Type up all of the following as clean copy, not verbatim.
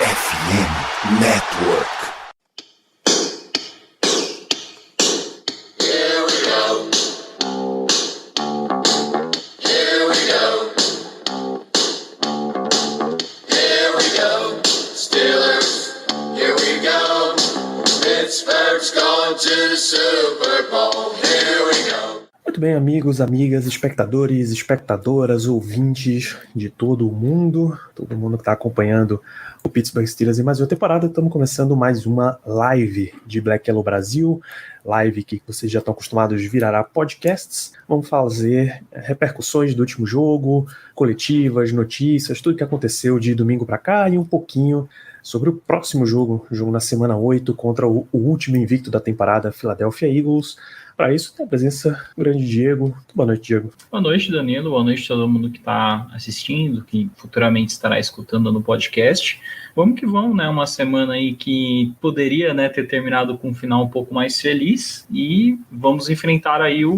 FM Network. Muito bem, amigos, amigas, espectadores, espectadoras, ouvintes de todo mundo que está acompanhando o Pittsburgh Steelers em mais uma temporada. Estamos começando mais uma live de Black Yellow Brasil, live que vocês já estão acostumados virará podcasts. Vamos fazer repercussões do último jogo, coletivas, notícias, tudo que aconteceu de domingo para cá e um pouquinho sobre o próximo jogo na semana 8 contra o último invicto da temporada, Philadelphia Eagles. Para isso, tem a presença do grande Diego. Boa noite, Diego. Boa noite, Danilo. Boa noite a todo mundo que está assistindo, que futuramente estará escutando no podcast. Vamos que vamos, né? Uma semana aí que poderia, né, ter terminado com um final um pouco mais feliz, e vamos enfrentar aí o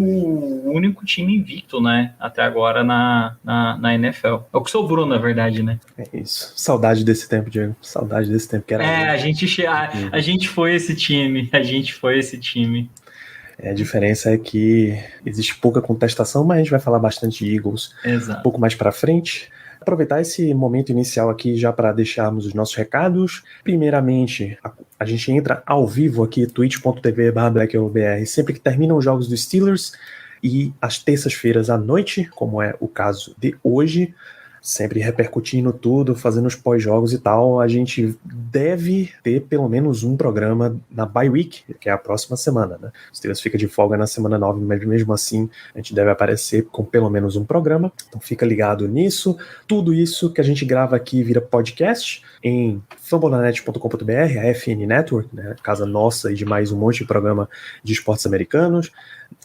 único time invicto, né, até agora na NFL. É o que sobrou, na verdade, né? É isso. Saudade desse tempo, Diego. Saudade desse tempo que era. A gente foi esse time. A diferença é que existe pouca contestação, mas a gente vai falar bastante de Eagles. Exato. Um pouco mais para frente. Aproveitar esse momento inicial aqui já para deixarmos os nossos recados. Primeiramente, a gente entra ao vivo aqui, twitch.tv/BlackYellowBR, sempre que terminam os jogos dos Steelers, e às terças-feiras à noite, como é o caso de hoje, sempre repercutindo tudo, fazendo os pós-jogos e tal. A gente deve ter pelo menos um programa na bye week, que é a próxima semana, né? O Steelers fica de folga na semana 9, mas mesmo assim a gente deve aparecer com pelo menos um programa. Então fica ligado nisso. Tudo isso que a gente grava aqui vira podcast em fambonanet.com.br, a FN Network, né? Casa nossa e de mais um monte de programa de esportes americanos.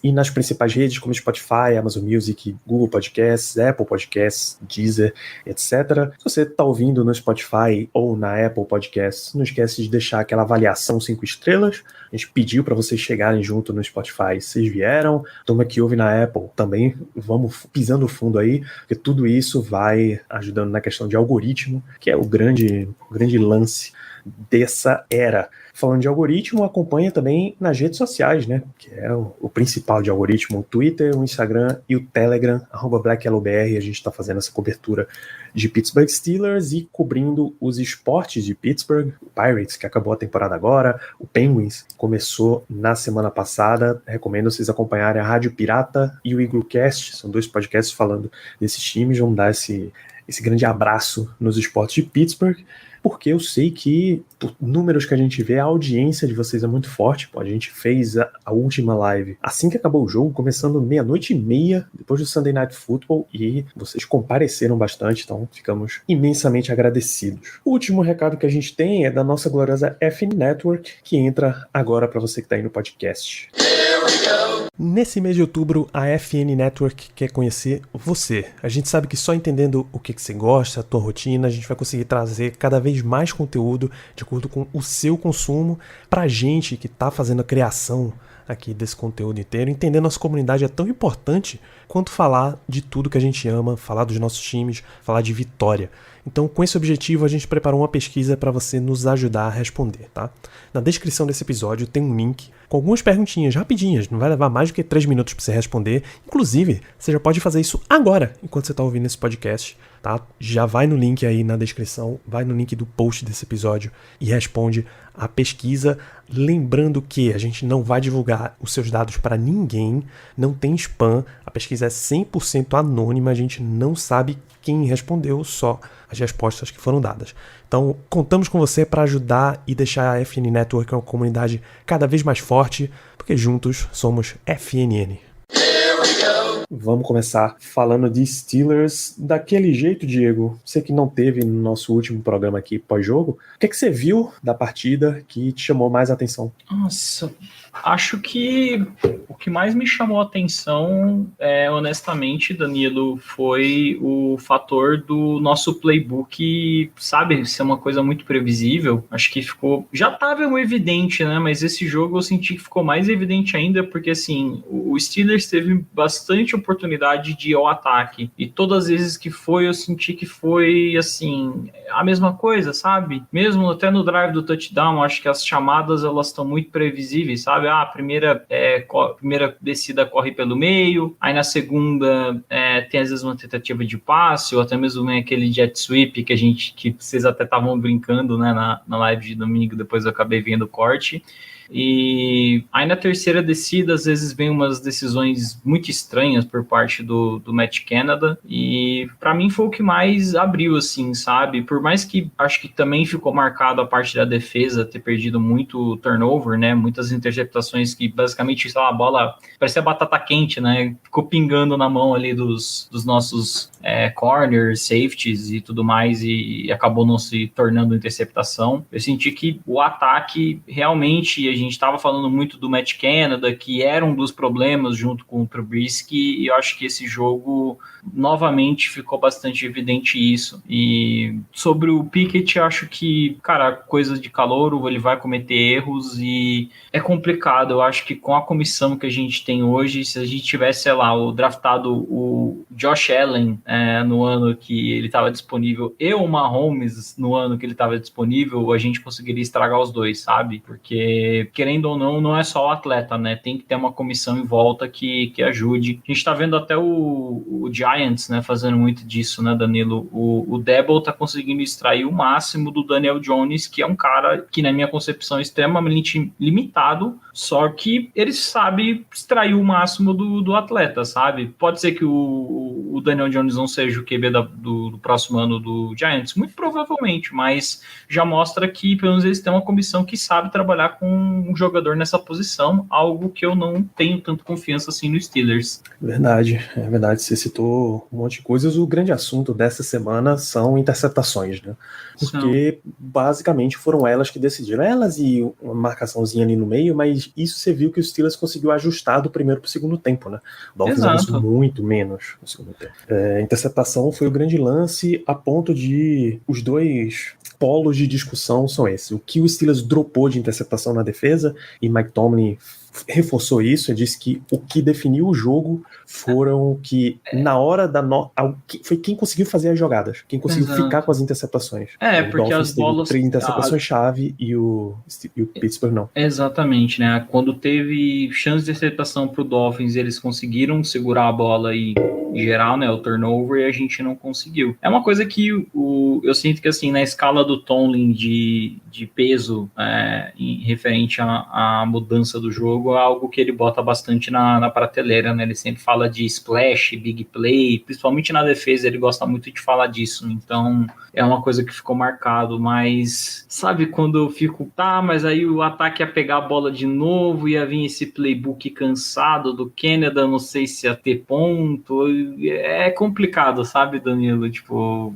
E nas principais redes como Spotify, Amazon Music, Google Podcasts, Apple Podcasts, Deezer, etc. Se você está ouvindo no Spotify ou na Apple Podcasts, não esquece de deixar aquela avaliação 5 estrelas. A gente pediu para vocês chegarem junto no Spotify, vocês vieram. Turma que ouve na Apple também, vamos pisando fundo aí, porque tudo isso vai ajudando na questão de algoritmo, que é o grande lance dessa era. Falando de algoritmo, acompanha também nas redes sociais, né? Que é o principal de algoritmo, o Twitter, o Instagram e o Telegram, @BlackYellowBR. A gente está fazendo essa cobertura de Pittsburgh Steelers e cobrindo os esportes de Pittsburgh. O Pirates, que acabou a temporada agora, o Penguins começou na semana passada. Recomendo vocês acompanharem a Rádio Pirata e o Eaglecast, são 2 podcasts falando desses times. Vamos dar esse grande abraço nos esportes de Pittsburgh, porque eu sei que, por números que a gente vê, a audiência de vocês é muito forte. Pô, a gente fez a última live assim que acabou o jogo, começando 00:30, depois do Sunday Night Football, e vocês compareceram bastante, então ficamos imensamente agradecidos. O último recado que a gente tem é da nossa gloriosa FN Network, que entra agora para você que está aí no podcast. Nesse mês de outubro, a FN Network quer conhecer você. A gente sabe que só entendendo o que você gosta, a tua rotina, a gente vai conseguir trazer cada vez mais conteúdo de acordo com o seu consumo pra gente que tá fazendo a criação aqui desse conteúdo inteiro. Entender nossa comunidade é tão importante quanto falar de tudo que a gente ama, falar dos nossos times, falar de vitória. Então, com esse objetivo, a gente preparou uma pesquisa para você nos ajudar a responder, tá? Na descrição desse episódio tem um link com algumas perguntinhas rapidinhas, não vai levar mais do que 3 minutos para você responder. Inclusive, você já pode fazer isso agora, enquanto você está ouvindo esse podcast, tá? Já vai no link aí na descrição, vai no link do post desse episódio e responde a pesquisa. Lembrando que a gente não vai divulgar os seus dados para ninguém, não tem spam, a pesquisa é 100% anônima, a gente não sabe quem respondeu, só as respostas que foram dadas. Então, contamos com você para ajudar e deixar a FN Network uma comunidade cada vez mais forte, porque juntos somos FNN. Vamos começar falando de Steelers daquele jeito, Diego. Você que não teve no nosso último programa aqui pós-jogo, o que é que você viu da partida que te chamou mais a atenção? Nossa, Acho que o que mais me chamou a atenção, honestamente, Danilo, foi o fator do nosso playbook, sabe, ser uma coisa muito previsível. Acho que já estava evidente, né, mas esse jogo eu senti que ficou mais evidente ainda, porque, assim, o Steelers teve bastante oportunidade de ir ao ataque, e todas as vezes que foi, eu senti que foi, assim, a mesma coisa, sabe? Mesmo até no drive do touchdown, acho que as chamadas, elas estão muito previsíveis, sabe? A primeira descida corre pelo meio, aí na segunda tem às vezes uma tentativa de passe, ou até mesmo aquele jet sweep que vocês até estavam brincando, né, na live de domingo, depois eu acabei vendo o corte. E aí na terceira descida, às vezes vem umas decisões muito estranhas por parte do Matt Canada, e para mim foi o que mais abriu, assim, sabe? Por mais que acho que também ficou marcado a parte da defesa ter perdido muito turnover, né? Muitas interceptações que basicamente, sei lá, a bola parecia batata quente, né? Ficou pingando na mão ali dos nossos corners, safeties e tudo mais, e acabou não se tornando interceptação. Eu senti que o ataque realmente, a gente estava falando muito do Matt Canada, que era um dos problemas junto com o Trubisky, e eu acho que esse jogo novamente ficou bastante evidente isso. E sobre o Pickett, eu acho que, cara, coisa de calouro, ele vai cometer erros e é complicado. Eu acho que com a comissão que a gente tem hoje, se a gente tivesse, sei lá, draftado o Josh Allen no ano que ele estava disponível e o Mahomes no ano que ele estava disponível, a gente conseguiria estragar os dois, sabe? Porque, querendo ou não, não é só o atleta, né? Tem que ter uma comissão em volta que ajude. A gente tá vendo até o Giants, né, fazendo muito disso, né, Danilo? O Debo tá conseguindo extrair o máximo do Daniel Jones, que é um cara que, na minha concepção, é extremamente limitado, só que ele sabe extrair o máximo do atleta, sabe? Pode ser que o Daniel Jones não seja o QB do próximo ano do Giants, muito provavelmente, mas já mostra que, pelo menos, eles têm uma comissão que sabe trabalhar com um jogador nessa posição, algo que eu não tenho tanto confiança assim no Steelers. Verdade, é verdade, você citou um monte de coisas. O grande assunto dessa semana são interceptações, né? Porque basicamente foram elas que decidiram, elas e uma marcaçãozinha ali no meio, mas isso você viu que o Steelers conseguiu ajustar do primeiro para o segundo tempo, né? O Dolphins avançou muito menos no segundo tempo. A interceptação foi o grande lance, a ponto de os dois polos de discussão são esses. O que o Steelers dropou de interceptação na defesa, e Mike Tomlin reforçou isso, ele disse que o que definiu o jogo foram que na hora foi quem conseguiu fazer as jogadas, quem conseguiu ficar com as interceptações. O porque Dolphins as bolas... 3 interceptações-chave e o Pittsburgh não. Exatamente, né? Quando teve chance de interceptação pro Dolphins, eles conseguiram segurar a bola e gerar, né, o turnover, e a gente não conseguiu. É uma coisa que eu sinto que, assim, na escala do Tomlin de peso em referente à mudança do jogo, é algo que ele bota bastante na prateleira, né? Ele sempre fala de splash, big play, principalmente na defesa, ele gosta muito de falar disso. Então, é uma coisa que ficou marcado, mas sabe quando eu fico, mas aí o ataque ia pegar a bola de novo, ia vir esse playbook cansado do Canada, não sei se ia ter ponto, é complicado, sabe, Danilo? Tipo,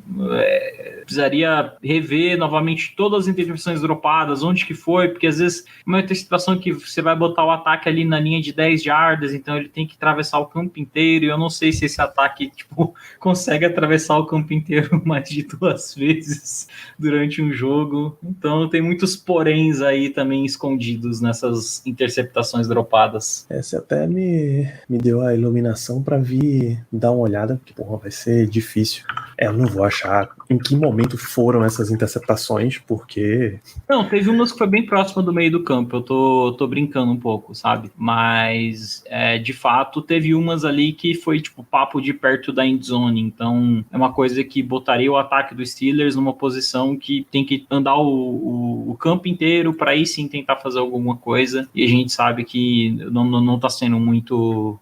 precisaria rever novamente todas as interceptações dropadas, onde que foi, porque às vezes uma interceptação que você vai botar o ataque ali na linha de 10 jardas, então ele tem que atravessar o campo inteiro, e eu não sei se esse ataque, tipo, consegue atravessar o campo inteiro mais de 2 vezes durante um jogo, então tem muitos poréns aí também escondidos nessas interceptações dropadas. Você até me deu a iluminação para vir dar uma olhada, porque, porra, vai ser difícil. Eu não vou achar em que momento foram essas interceptações, porque... Não, teve umas que foi bem próxima do meio do campo, eu tô brincando um pouco, sabe? Mas, de fato, teve umas ali que foi, tipo, papo de perto da endzone, então é uma coisa que botaria o ataque do Steelers numa posição que tem que andar o campo inteiro para aí sim tentar fazer alguma coisa, e a gente sabe que não tá sendo muito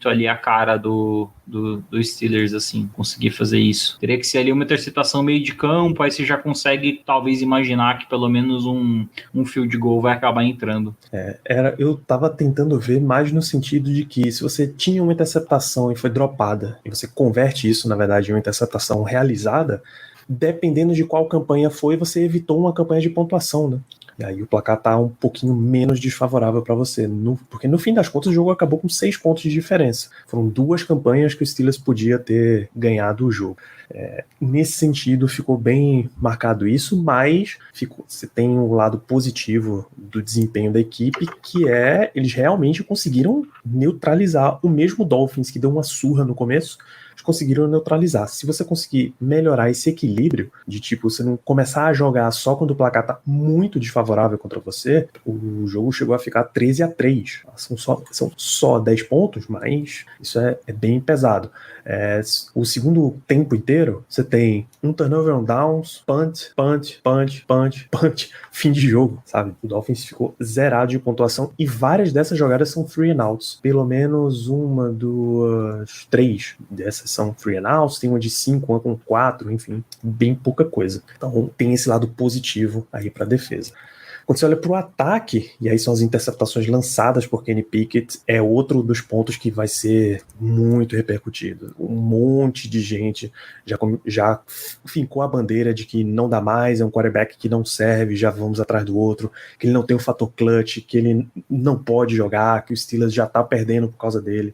ali a cara do Steelers, assim, conseguir fazer isso. Teria que ser ali uma interceptação meio de campo, aí você já consegue talvez imaginar que pelo menos um field goal vai acabar entrando. Eu tava tentando ver mais no sentido de que se você tinha uma interceptação e foi dropada, e você converte isso, na verdade, em uma interceptação realizada, dependendo de qual campanha foi, você evitou uma campanha de pontuação, né? E aí o placar tá um pouquinho menos desfavorável para você, porque no fim das contas o jogo acabou com 6 pontos de diferença. Foram 2 campanhas que o Steelers podia ter ganhado o jogo. Nesse sentido ficou bem marcado isso, mas você tem um lado positivo do desempenho da equipe, que eles realmente conseguiram neutralizar o mesmo Dolphins que deu uma surra no começo. Eles conseguiram neutralizar. Se você conseguir melhorar esse equilíbrio, de tipo, você não começar a jogar só quando o placar tá muito desfavorável contra você, o jogo chegou a ficar 13-3. São só 10 pontos, mas isso é bem pesado. O segundo tempo inteiro, você tem um turnover on downs, punt, fim de jogo, sabe? O Dolphins ficou zerado de pontuação e várias dessas jogadas são 3 and outs. Pelo menos 1, 2, 3 dessas são 3 and outs, tem uma de 5, uma com 4, enfim, bem pouca coisa. Então tem esse lado positivo aí para a defesa. Quando você olha para o ataque, e aí são as interceptações lançadas por Kenny Pickett, é outro dos pontos que vai ser muito repercutido. Um monte de gente já fincou a bandeira de que não dá mais, é um quarterback que não serve, já vamos atrás do outro, que ele não tem o fator clutch, que ele não pode jogar, que o Steelers já está perdendo por causa dele.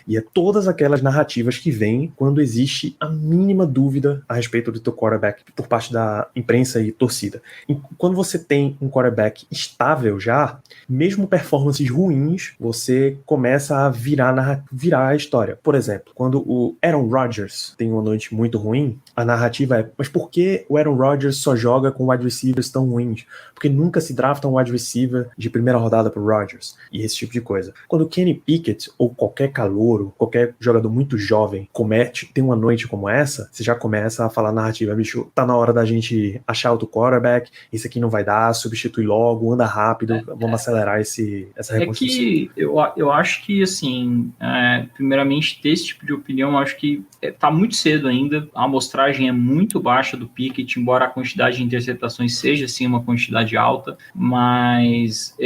E é todas aquelas narrativas que vêm quando existe a mínima dúvida a respeito do teu quarterback por parte da imprensa e torcida. E quando você tem um quarterback estável já, mesmo performances ruins, você começa a virar a história. Por exemplo, quando o Aaron Rodgers tem uma noite muito ruim, a narrativa é: mas por que o Aaron Rodgers só joga com wide receivers tão ruins? Porque nunca se drafta um wide receiver de primeira rodada pro Rodgers, e esse tipo de coisa. Quando o Kenny Pickett ou qualquer calouro, qualquer jogador muito jovem tem uma noite como essa, você já começa a falar narrativa: bicho, tá na hora da gente achar outro quarterback, isso aqui não vai dar, substitui logo, anda rápido, vamos acelerar essa reconstrução. É que eu acho que, assim, primeiramente, ter esse tipo de opinião, eu acho que tá muito cedo ainda, a amostragem é muito baixa do Pickett, embora a quantidade de interceptações seja, sim, uma quantidade alta, mas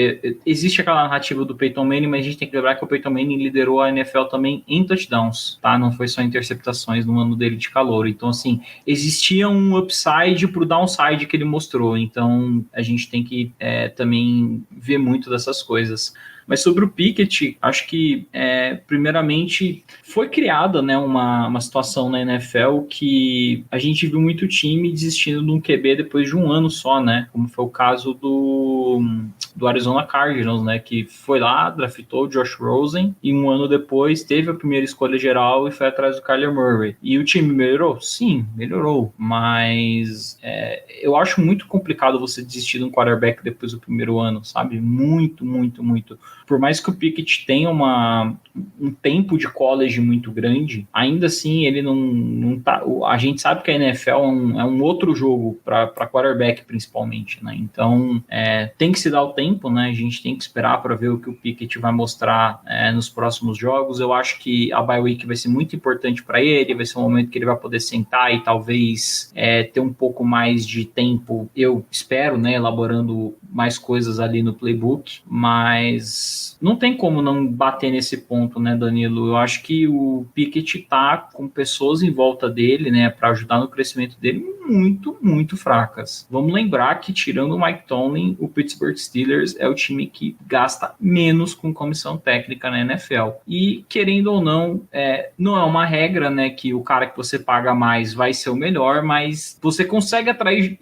existe aquela narrativa do Peyton Manning, mas a gente tem que lembrar que o Peyton Manning liderou a NFL também em touchdowns, tá? Não foi só interceptações no ano dele de calouro. Então, assim, existia um upside pro downside que ele mostrou. Então, a gente tem que também ver muito dessas coisas. Mas sobre o Pickett, acho que, primeiramente, foi criada, né, uma situação na NFL que a gente viu muito time desistindo de um QB depois de um ano só, né? Como foi o caso do Arizona Cardinals, né? Que foi lá, draftou o Josh Rosen e um ano depois teve a primeira escolha geral e foi atrás do Kyler Murray. E o time melhorou? Sim, melhorou. Mas eu acho muito complicado você desistir de um quarterback depois do primeiro ano, sabe? Muito, muito, muito. Por mais que o Pickett tenha um tempo de college muito grande, ainda assim ele não tá. A gente sabe que a NFL é um outro jogo para quarterback, principalmente, né? Então tem que se dar o tempo, né? A gente tem que esperar para ver o que o Pickett vai mostrar nos próximos jogos. Eu acho que a bye week vai ser muito importante para ele, vai ser um momento que ele vai poder sentar e talvez ter um pouco mais de tempo, eu espero, né? Elaborando mais coisas ali no playbook, mas não tem como não bater nesse ponto, né, Danilo? Eu acho que o Pickett tá com pessoas em volta dele, né, para ajudar no crescimento dele muito, muito fracas. Vamos lembrar que, tirando o Mike Tomlin, o Pittsburgh Steelers é o time que gasta menos com comissão técnica na NFL. E, querendo ou não, não é uma regra, né, que o cara que você paga mais vai ser o melhor, mas você consegue atrair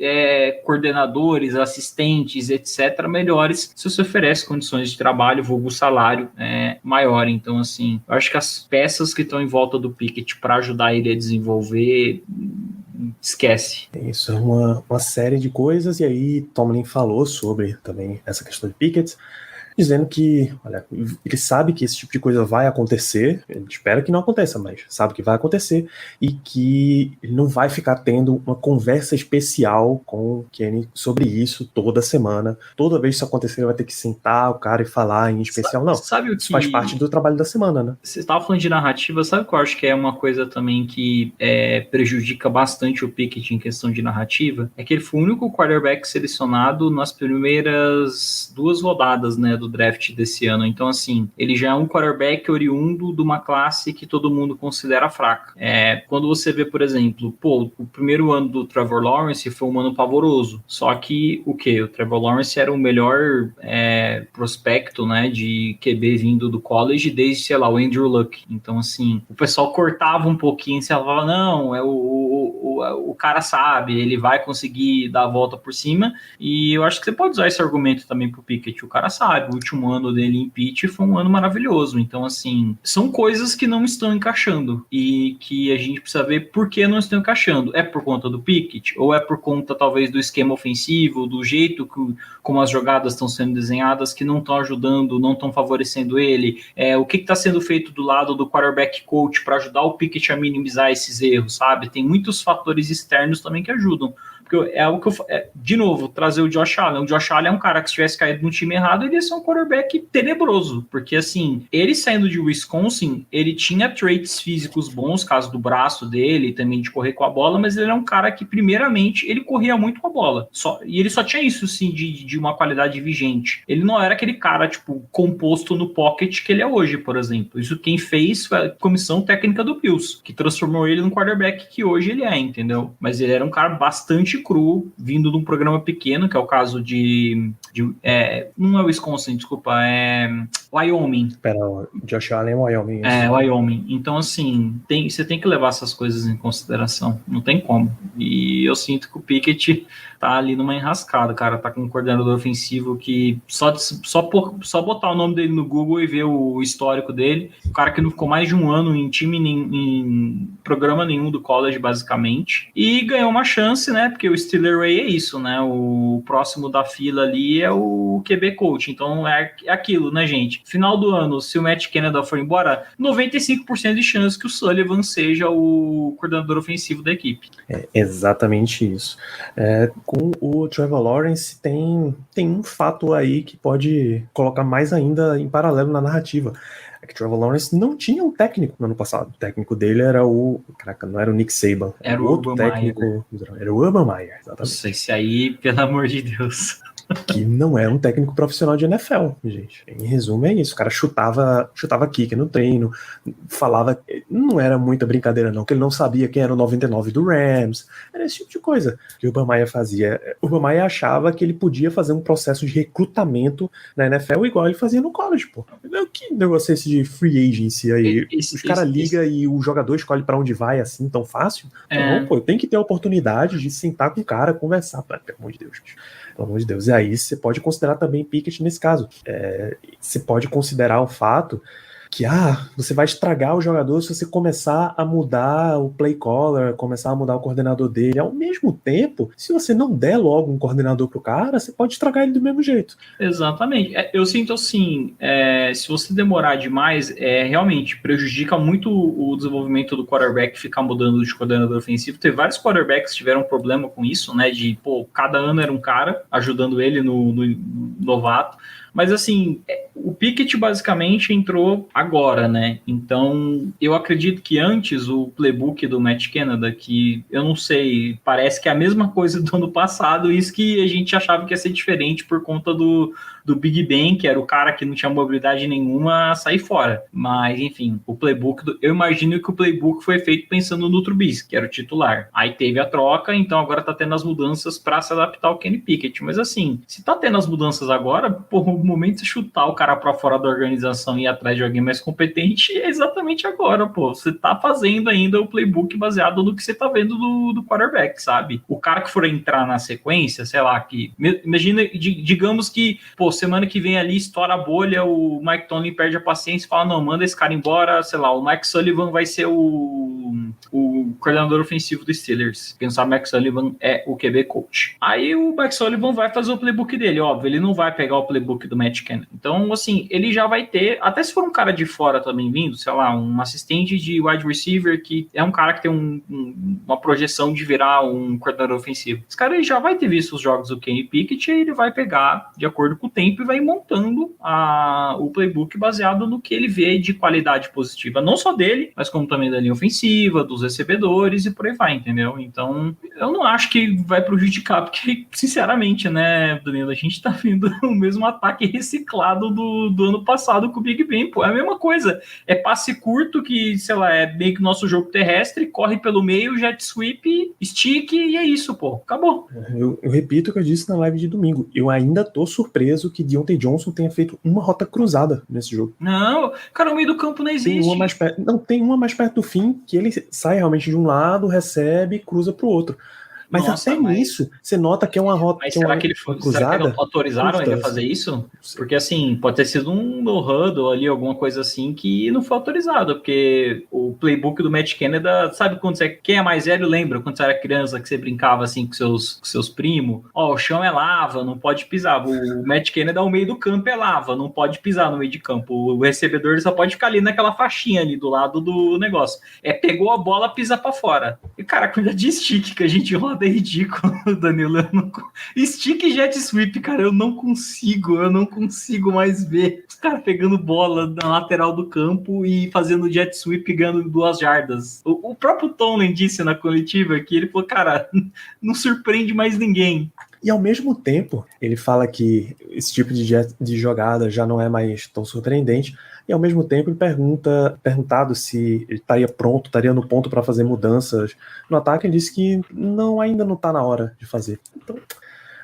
coordenadores, assistentes, etc., melhores se você oferece condições de trabalho, vulgo salário maior. Então, assim, eu acho que as peças que estão em volta do Pickett para ajudar ele a desenvolver, esquece. Isso é uma série de coisas, e aí Tomlin falou sobre também essa questão de Pickett, dizendo que, olha, ele sabe que esse tipo de coisa vai acontecer, ele espera que não aconteça, mas sabe que vai acontecer, e que ele não vai ficar tendo uma conversa especial com o Kenny sobre isso toda semana. Toda vez que isso acontecer, ele vai ter que sentar o cara e falar em especial. Não, sabe o que... isso faz parte do trabalho da semana, né? Você estava falando de narrativa, sabe o que eu acho que é uma coisa também que prejudica bastante o Pickett em questão de narrativa? É que ele foi o único quarterback selecionado nas primeiras 2 rodadas, né, do draft desse ano. Então, assim, ele já é um quarterback oriundo de uma classe que todo mundo considera fraca. Quando você vê, por exemplo, o primeiro ano do Trevor Lawrence foi um ano pavoroso. Só que, o Trevor Lawrence era o melhor prospecto, né, de QB vindo do college desde, sei lá, o Andrew Luck. Então, assim, o pessoal cortava um pouquinho, você falava, não, o cara sabe, ele vai conseguir dar a volta por cima, e eu acho que você pode usar esse argumento também pro Pickett. O cara sabe, o último ano dele em Pitt foi um ano maravilhoso. Então, assim, são coisas que não estão encaixando e que a gente precisa ver por que não estão encaixando. É por conta do Pickett? Ou é por conta, talvez, do esquema ofensivo, do jeito como as jogadas estão sendo desenhadas, que não estão ajudando, não estão favorecendo ele? O que está sendo feito do lado do quarterback coach para ajudar o Pickett a minimizar esses erros, sabe? Tem muitos fatores externos também que ajudam. Porque é algo que de novo, trazer o Josh Allen. O Josh Allen é um cara que, se tivesse caído no time errado, ele ia ser um quarterback tenebroso. Porque, assim, ele saindo de Wisconsin, ele tinha traits físicos bons, caso do braço dele, também de correr com a bola, mas ele era um cara que, primeiramente, ele corria muito com a bola. E ele só tinha isso, sim, de uma qualidade vigente. Ele não era aquele cara, tipo, composto no pocket que ele é hoje, por exemplo. Isso quem fez foi a comissão técnica do Bills, que transformou ele num quarterback que hoje ele é, entendeu? Mas ele era um cara bastante cru, vindo de um programa pequeno, que é o caso não é Wisconsin, desculpa, é Wyoming. Pera, Josh Allen é Wyoming. Wyoming. Então, assim, você tem que levar essas coisas em consideração. Não tem como. E eu sinto que o Pickett tá ali numa enrascada, cara. Tá com um coordenador ofensivo que só botar o nome dele no Google e ver o histórico dele. O cara que não ficou mais de um ano em time, em programa nenhum do college, basicamente. E ganhou uma chance, né? Porque o Steeler Ray é isso, né? O próximo da fila ali é o QB coach. Então é aquilo, né, gente? Final do ano, se o Matt Canada for embora, 95% de chance que o Sullivan seja o coordenador ofensivo da equipe. É exatamente isso. Com o Trevor Lawrence tem um fato aí que pode colocar mais ainda em paralelo na narrativa. É que o Trevor Lawrence não tinha um técnico no ano passado. O técnico dele era não era o Nick Saban. Era o outro Urban técnico. Meyer. Era o Urban Meyer, exatamente. Nossa, esse aí, pelo amor de Deus. Que não é um técnico profissional de NFL, gente. Em resumo, é isso. O cara chutava kick no treino, falava. Não era muita brincadeira, não, que ele não sabia quem era o 99 do Rams. Era esse tipo de coisa que o Urban Meyer fazia. O Urban Meyer achava que ele podia fazer um processo de recrutamento na NFL igual ele fazia no college, pô. Que negócio é esse de free agency aí? Os caras ligam e o jogador escolhe pra onde vai assim tão fácil? Não, pô, eu tenho que ter a oportunidade de sentar com o cara, conversar. Pelo amor de Deus, gente. Pelo amor de Deus. E aí você pode considerar também Pickett nesse caso. Você pode considerar o fato que você vai estragar o jogador se você começar a mudar o play caller, começar a mudar o coordenador dele. Ao mesmo tempo, se você não der logo um coordenador pro cara, você pode estragar ele do mesmo jeito. Exatamente. Eu sinto assim, se você demorar demais, realmente prejudica muito o desenvolvimento do quarterback ficar mudando de coordenador ofensivo. Teve vários quarterbacks que tiveram problema com isso, né? De, cada ano era um cara ajudando ele no novato. Mas, assim, o Pickett basicamente entrou agora, né? Então, eu acredito que antes o playbook do Matt Canada, que eu não sei, parece que é a mesma coisa do ano passado, isso que a gente achava que ia ser diferente por conta do Big Ben, que era o cara que não tinha mobilidade nenhuma, a sair fora. Mas, enfim, o playbook, eu imagino que o playbook foi feito pensando no Trubisky, que era o titular. Aí teve a troca, então agora tá tendo as mudanças para se adaptar ao Kenny Pickett. Mas, assim, se tá tendo as mudanças agora, o momento de chutar o cara para fora da organização e ir atrás de alguém mais competente é exatamente agora, Você tá fazendo ainda o playbook baseado no que você tá vendo do quarterback, sabe? O cara que for entrar na sequência, sei lá, imagina, digamos que, semana que vem ali estoura a bolha, o Mike Tomlin perde a paciência e fala, não, manda esse cara embora, sei lá, o Mike Sullivan vai ser o coordenador ofensivo dos Steelers. Quem sabe o Mike Sullivan é o QB coach. Aí o Mike Sullivan vai fazer o playbook dele, óbvio, ele não vai pegar o playbook do Matt Canada. Então, assim, ele já vai ter, até se for um cara de fora também vindo, sei lá, um assistente de wide receiver, que é um cara que tem uma projeção de virar um coordenador ofensivo. Esse cara ele já vai ter visto os jogos do Kenny Pickett e ele vai pegar, de acordo com o tempo, e vai montando o playbook baseado no que ele vê de qualidade positiva, não só dele, mas como também da linha ofensiva, ofensiva, dos recebedores e por aí vai, entendeu? Então, eu não acho que vai prejudicar, porque, sinceramente, né, Danilo, a gente tá vendo o mesmo ataque reciclado do ano passado com o Big Ben, pô, é a mesma coisa. É passe curto que, sei lá, é meio que nosso jogo terrestre, corre pelo meio, jet sweep, stick e é isso, pô, acabou. Eu repito o que eu disse na live de domingo. Eu ainda tô surpreso que Deontay Johnson tenha feito uma rota cruzada nesse jogo. Não, cara, o meio do campo não existe. Tem uma mais perto do fim, que ele sai realmente de um lado, recebe e cruza pro outro. Mas nisso, você nota que é uma rota. Mas será que será que não autorizaram ele a fazer isso? Porque assim, pode ter sido um no-huddle ali, alguma coisa assim, que não foi autorizado, porque o playbook do Matt Canada, sabe quando quem é mais velho lembra, quando você era criança, que você brincava assim com seus primos? Ó, o chão é lava, não pode pisar. O Matt Canada, o meio do campo é lava, não pode pisar no meio de campo. O recebedor ele só pode ficar ali naquela faixinha ali do lado do negócio. Pegou a bola, pisa pra fora. E cara, cuida de stick que a gente roda é ridículo, Danilo. Stick e jet sweep, cara, eu não consigo mais ver os caras pegando bola na lateral do campo e fazendo jet sweep ganhando 2 jardas. O próprio Tomlin disse na coletiva que ele falou, cara, não surpreende mais ninguém. E ao mesmo tempo, ele fala que esse tipo de jogada já não é mais tão surpreendente. E ao mesmo tempo ele perguntado se ele estaria no ponto para fazer mudanças no ataque, ele disse que ainda não está na hora de fazer. Então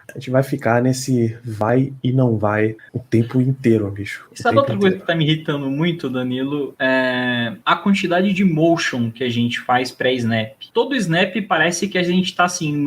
a gente vai ficar nesse vai e não vai o tempo inteiro, bicho. Sabe outra coisa que tá me irritando muito, Danilo? É a quantidade de motion que a gente faz pré-snap. Todo snap parece que a gente tá assim,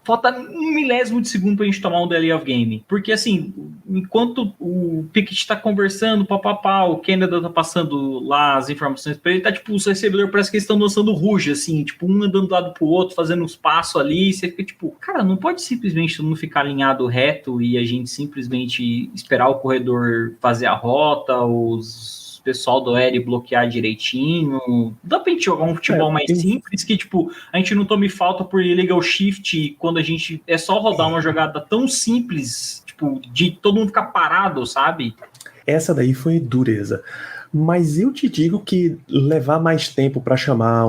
falta 1 milésimo de segundo pra gente tomar um delay of game. Porque assim, enquanto o Pickett tá conversando, o Canada tá passando lá as informações pra ele, tá tipo, os recebedores parece que eles estão dançando ruge, assim, tipo, um andando do lado pro outro, fazendo uns passos ali, e você fica tipo, cara, não pode simplesmente todo mundo ficar alinhado reto e a gente simplesmente esperar o corredor fazer a rota, os pessoal do L bloquear direitinho. Dá pra gente jogar um futebol mais simples que, tipo, a gente não tome falta por illegal shift quando a gente é só rodar uma jogada tão simples, tipo, de todo mundo ficar parado, sabe? Essa daí foi dureza. Mas eu te digo que levar mais tempo para chamar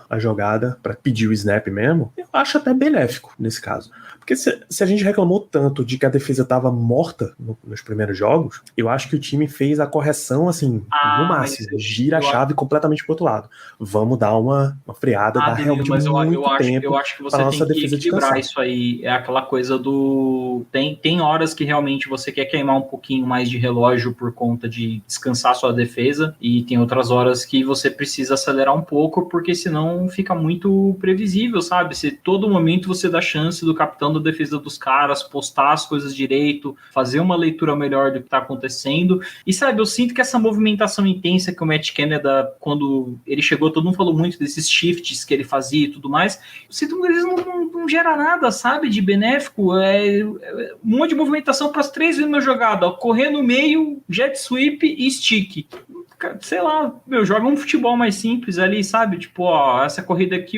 a jogada, para pedir o snap mesmo, eu acho até benéfico nesse caso. Porque se a gente reclamou tanto de que a defesa estava morta nos primeiros jogos, eu acho que o time fez a correção assim, no máximo. Gira a chave completamente pro outro lado. Vamos dar uma freada, dar realmente muito tempo. Eu acho que você tem que equilibrar isso aí. É aquela coisa do... Tem horas que realmente você quer queimar um pouquinho mais de relógio por conta de descansar sua defesa, e tem outras horas que você precisa acelerar um pouco, porque senão fica muito previsível, sabe? Se todo momento você dá chance do capitão da defesa dos caras postar as coisas direito, fazer uma leitura melhor do que tá acontecendo. E sabe, eu sinto que essa movimentação intensa que o Matt Canada, quando ele chegou, todo mundo falou muito desses shifts que ele fazia e tudo mais, eu sinto que eles não gera nada, sabe, de benéfico. Um monte de movimentação para as 3 vezes na jogada, ó, correr no meio, jet sweep e stick. Sei lá, joga um futebol mais simples ali, sabe? Tipo, ó, essa corrida aqui,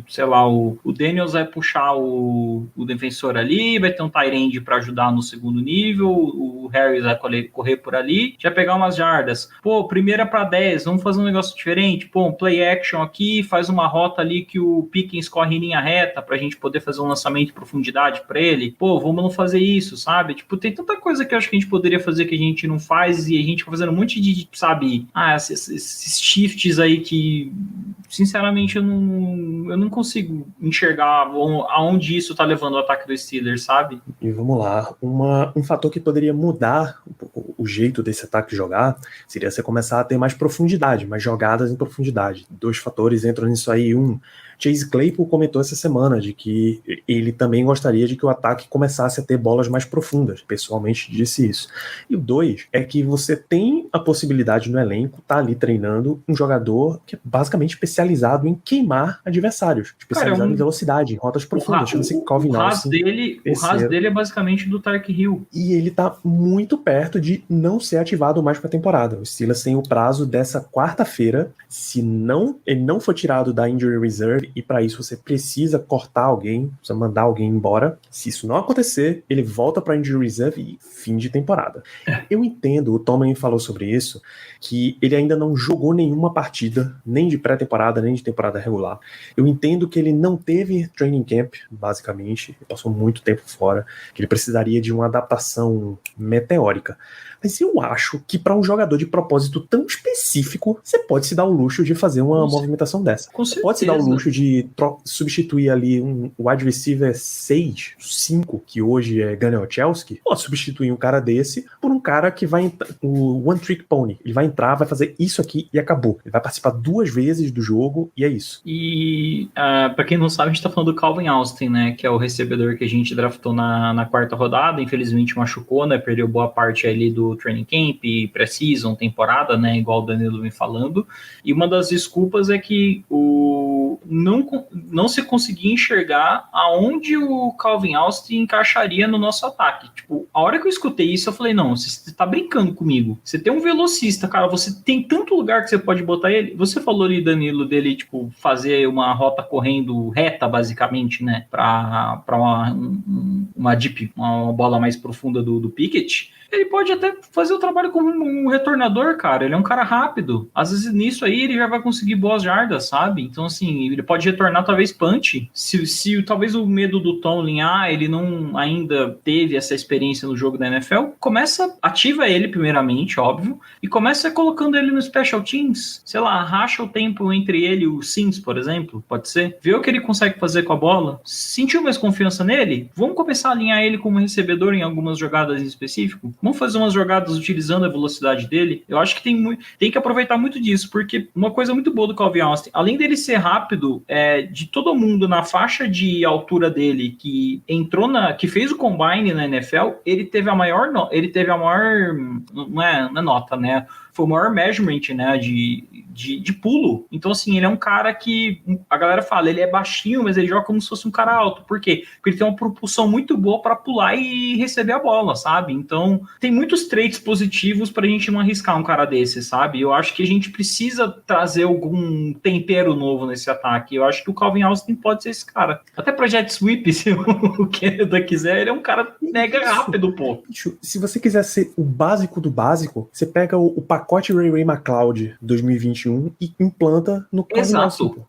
sei lá, o Daniels vai puxar o defensor ali, vai ter um tight end para ajudar no segundo nível, o Harris vai correr por ali, já pegar umas jardas. Pô, primeira para 10, vamos fazer um negócio diferente. Pô, um play action aqui, faz uma rota ali que o Pickens corre em linha reta pra gente poder fazer um lançamento em profundidade para ele. Pô, vamos não fazer isso, sabe? Tipo, tem tanta coisa que eu acho que a gente poderia fazer que a gente não faz, e a gente fica fazendo um monte de, sabe, esses shifts aí que, sinceramente, eu não consigo enxergar aonde isso tá levando o ataque do Steelers, sabe? E vamos lá, um fator que poderia mudar o jeito desse ataque jogar seria você começar a ter mais profundidade, mais jogadas em profundidade. 2 fatores entram nisso aí. Chase Claypool comentou essa semana de que ele também gostaria de que o ataque começasse a ter bolas mais profundas, pessoalmente disse isso. E o 2 é que você tem a possibilidade no elenco, tá ali treinando um jogador que é basicamente especializado em queimar adversários, especializado em velocidade, em rotas profundas, chama-se Calvin Austin. O ras dele é basicamente do Tyreek Hill. E ele tá muito perto de não ser ativado mais para a temporada. O Steelers tem o prazo dessa quarta-feira, se ele não for tirado da injury reserve reserve, e para isso você precisa cortar alguém, precisa mandar alguém embora. Se isso não acontecer, ele volta para injury reserve e fim de temporada. Eu entendo, o Tomlin falou sobre isso, que ele ainda não jogou nenhuma partida, nem de pré-temporada, nem de temporada regular. Eu entendo que ele não teve training camp, basicamente, ele passou muito tempo fora, que ele precisaria de uma adaptação meteórica. Mas eu acho que para um jogador de propósito tão específico, você pode se dar o luxo de fazer uma movimentação dessa. Com Você pode se dar o luxo de substituir ali um wide receiver 6, 5, que hoje é Gunnar Olszewski, pode substituir um cara desse por um cara que vai o One Trick Pony. Ele vai entrar, vai fazer isso aqui e acabou. Ele vai participar 2 vezes do jogo e é isso. E para quem não sabe, a gente tá falando do Calvin Austin, né, que é o recebedor que a gente draftou na 4ª rodada, infelizmente machucou, né, perdeu boa parte ali do training camp, pré-season, temporada, né, igual o Danilo vem falando, e uma das desculpas é que não se conseguia enxergar aonde o Calvin Austin encaixaria no nosso ataque. Tipo, a hora que eu escutei isso, eu falei, não, você tá brincando comigo. Você tem um velocista, cara, você tem tanto lugar que você pode botar ele. Você falou ali, Danilo, dele, tipo, fazer uma rota correndo reta, basicamente, né, pra uma deep, uma bola mais profunda do Pickett. Ele pode até fazer o trabalho como um retornador, cara. Ele é um cara rápido. Às vezes nisso aí ele já vai conseguir boas jardas, sabe? Então, assim, ele pode retornar talvez punch. Se talvez o medo do Tomlin, ele não ainda teve essa experiência no jogo da NFL, ativa ele primeiramente, óbvio, e começa colocando ele no special teams. Sei lá, racha o tempo entre ele e o Sims, por exemplo, pode ser. Vê o que ele consegue fazer com a bola. Sentiu mais confiança nele? Vamos começar a alinhar ele como recebedor em algumas jogadas em específico? Vamos fazer umas jogadas utilizando a velocidade dele. Eu acho que tem que aproveitar muito disso, porque uma coisa muito boa do Calvin Austin, além dele ser rápido, de todo mundo na faixa de altura dele que que fez o combine na NFL, ele teve a maior não é nota, né? Foi o maior measurement, né, de pulo. Então, assim, ele é um cara que a galera fala, ele é baixinho, mas ele joga como se fosse um cara alto. Por quê? Porque ele tem uma propulsão muito boa para pular e receber a bola, sabe? Então, tem muitos traits positivos pra gente não arriscar um cara desse, sabe? Eu acho que a gente precisa trazer algum tempero novo nesse ataque. Eu acho que o Calvin Austin pode ser esse cara. Até pra jet sweep, se o Canada quiser, ele é um cara mega rápido, pô. Se você quiser ser o básico do básico, você pega o pacote Ray McCloud 2021 e implanta no Calvin Austin. Exato.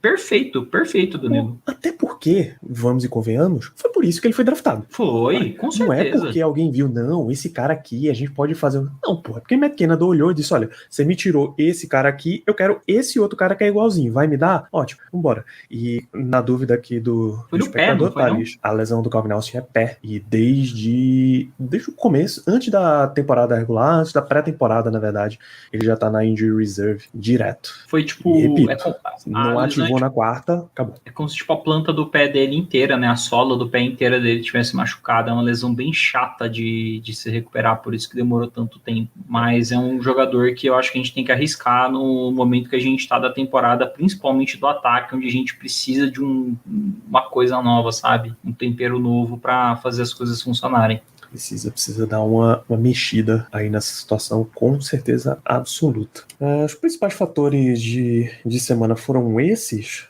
Perfeito, Danilo. Até porque, vamos e convenhamos, foi por isso que ele foi draftado. Foi, com certeza. Não é porque alguém viu, não, esse cara aqui, a gente pode fazer... Não, pô, é porque Matt Canada olhou e disse, olha, você me tirou esse cara aqui, eu quero esse outro cara que é igualzinho, vai me dar? Ótimo, vambora. E na dúvida aqui do espectador, Thalys, a lesão do Calvin Austin é pé. E desde o começo, antes da temporada regular, antes da pré-temporada, na verdade, ele já tá na injury reserve direto. Foi tipo... E, repito, não ativou na 4ª, acabou. É como se tipo, a planta do pé dele inteira, né, a sola do pé inteira dele tivesse machucado. É uma lesão bem chata de se recuperar, por isso que demorou tanto tempo. Mas é um jogador que eu acho que a gente tem que arriscar no momento que a gente tá da temporada, principalmente do ataque, onde a gente precisa de uma coisa nova, sabe? Um tempero novo para fazer as coisas funcionarem. Precisa dar uma mexida aí nessa situação, com certeza absoluta. Os principais fatores de semana foram esses.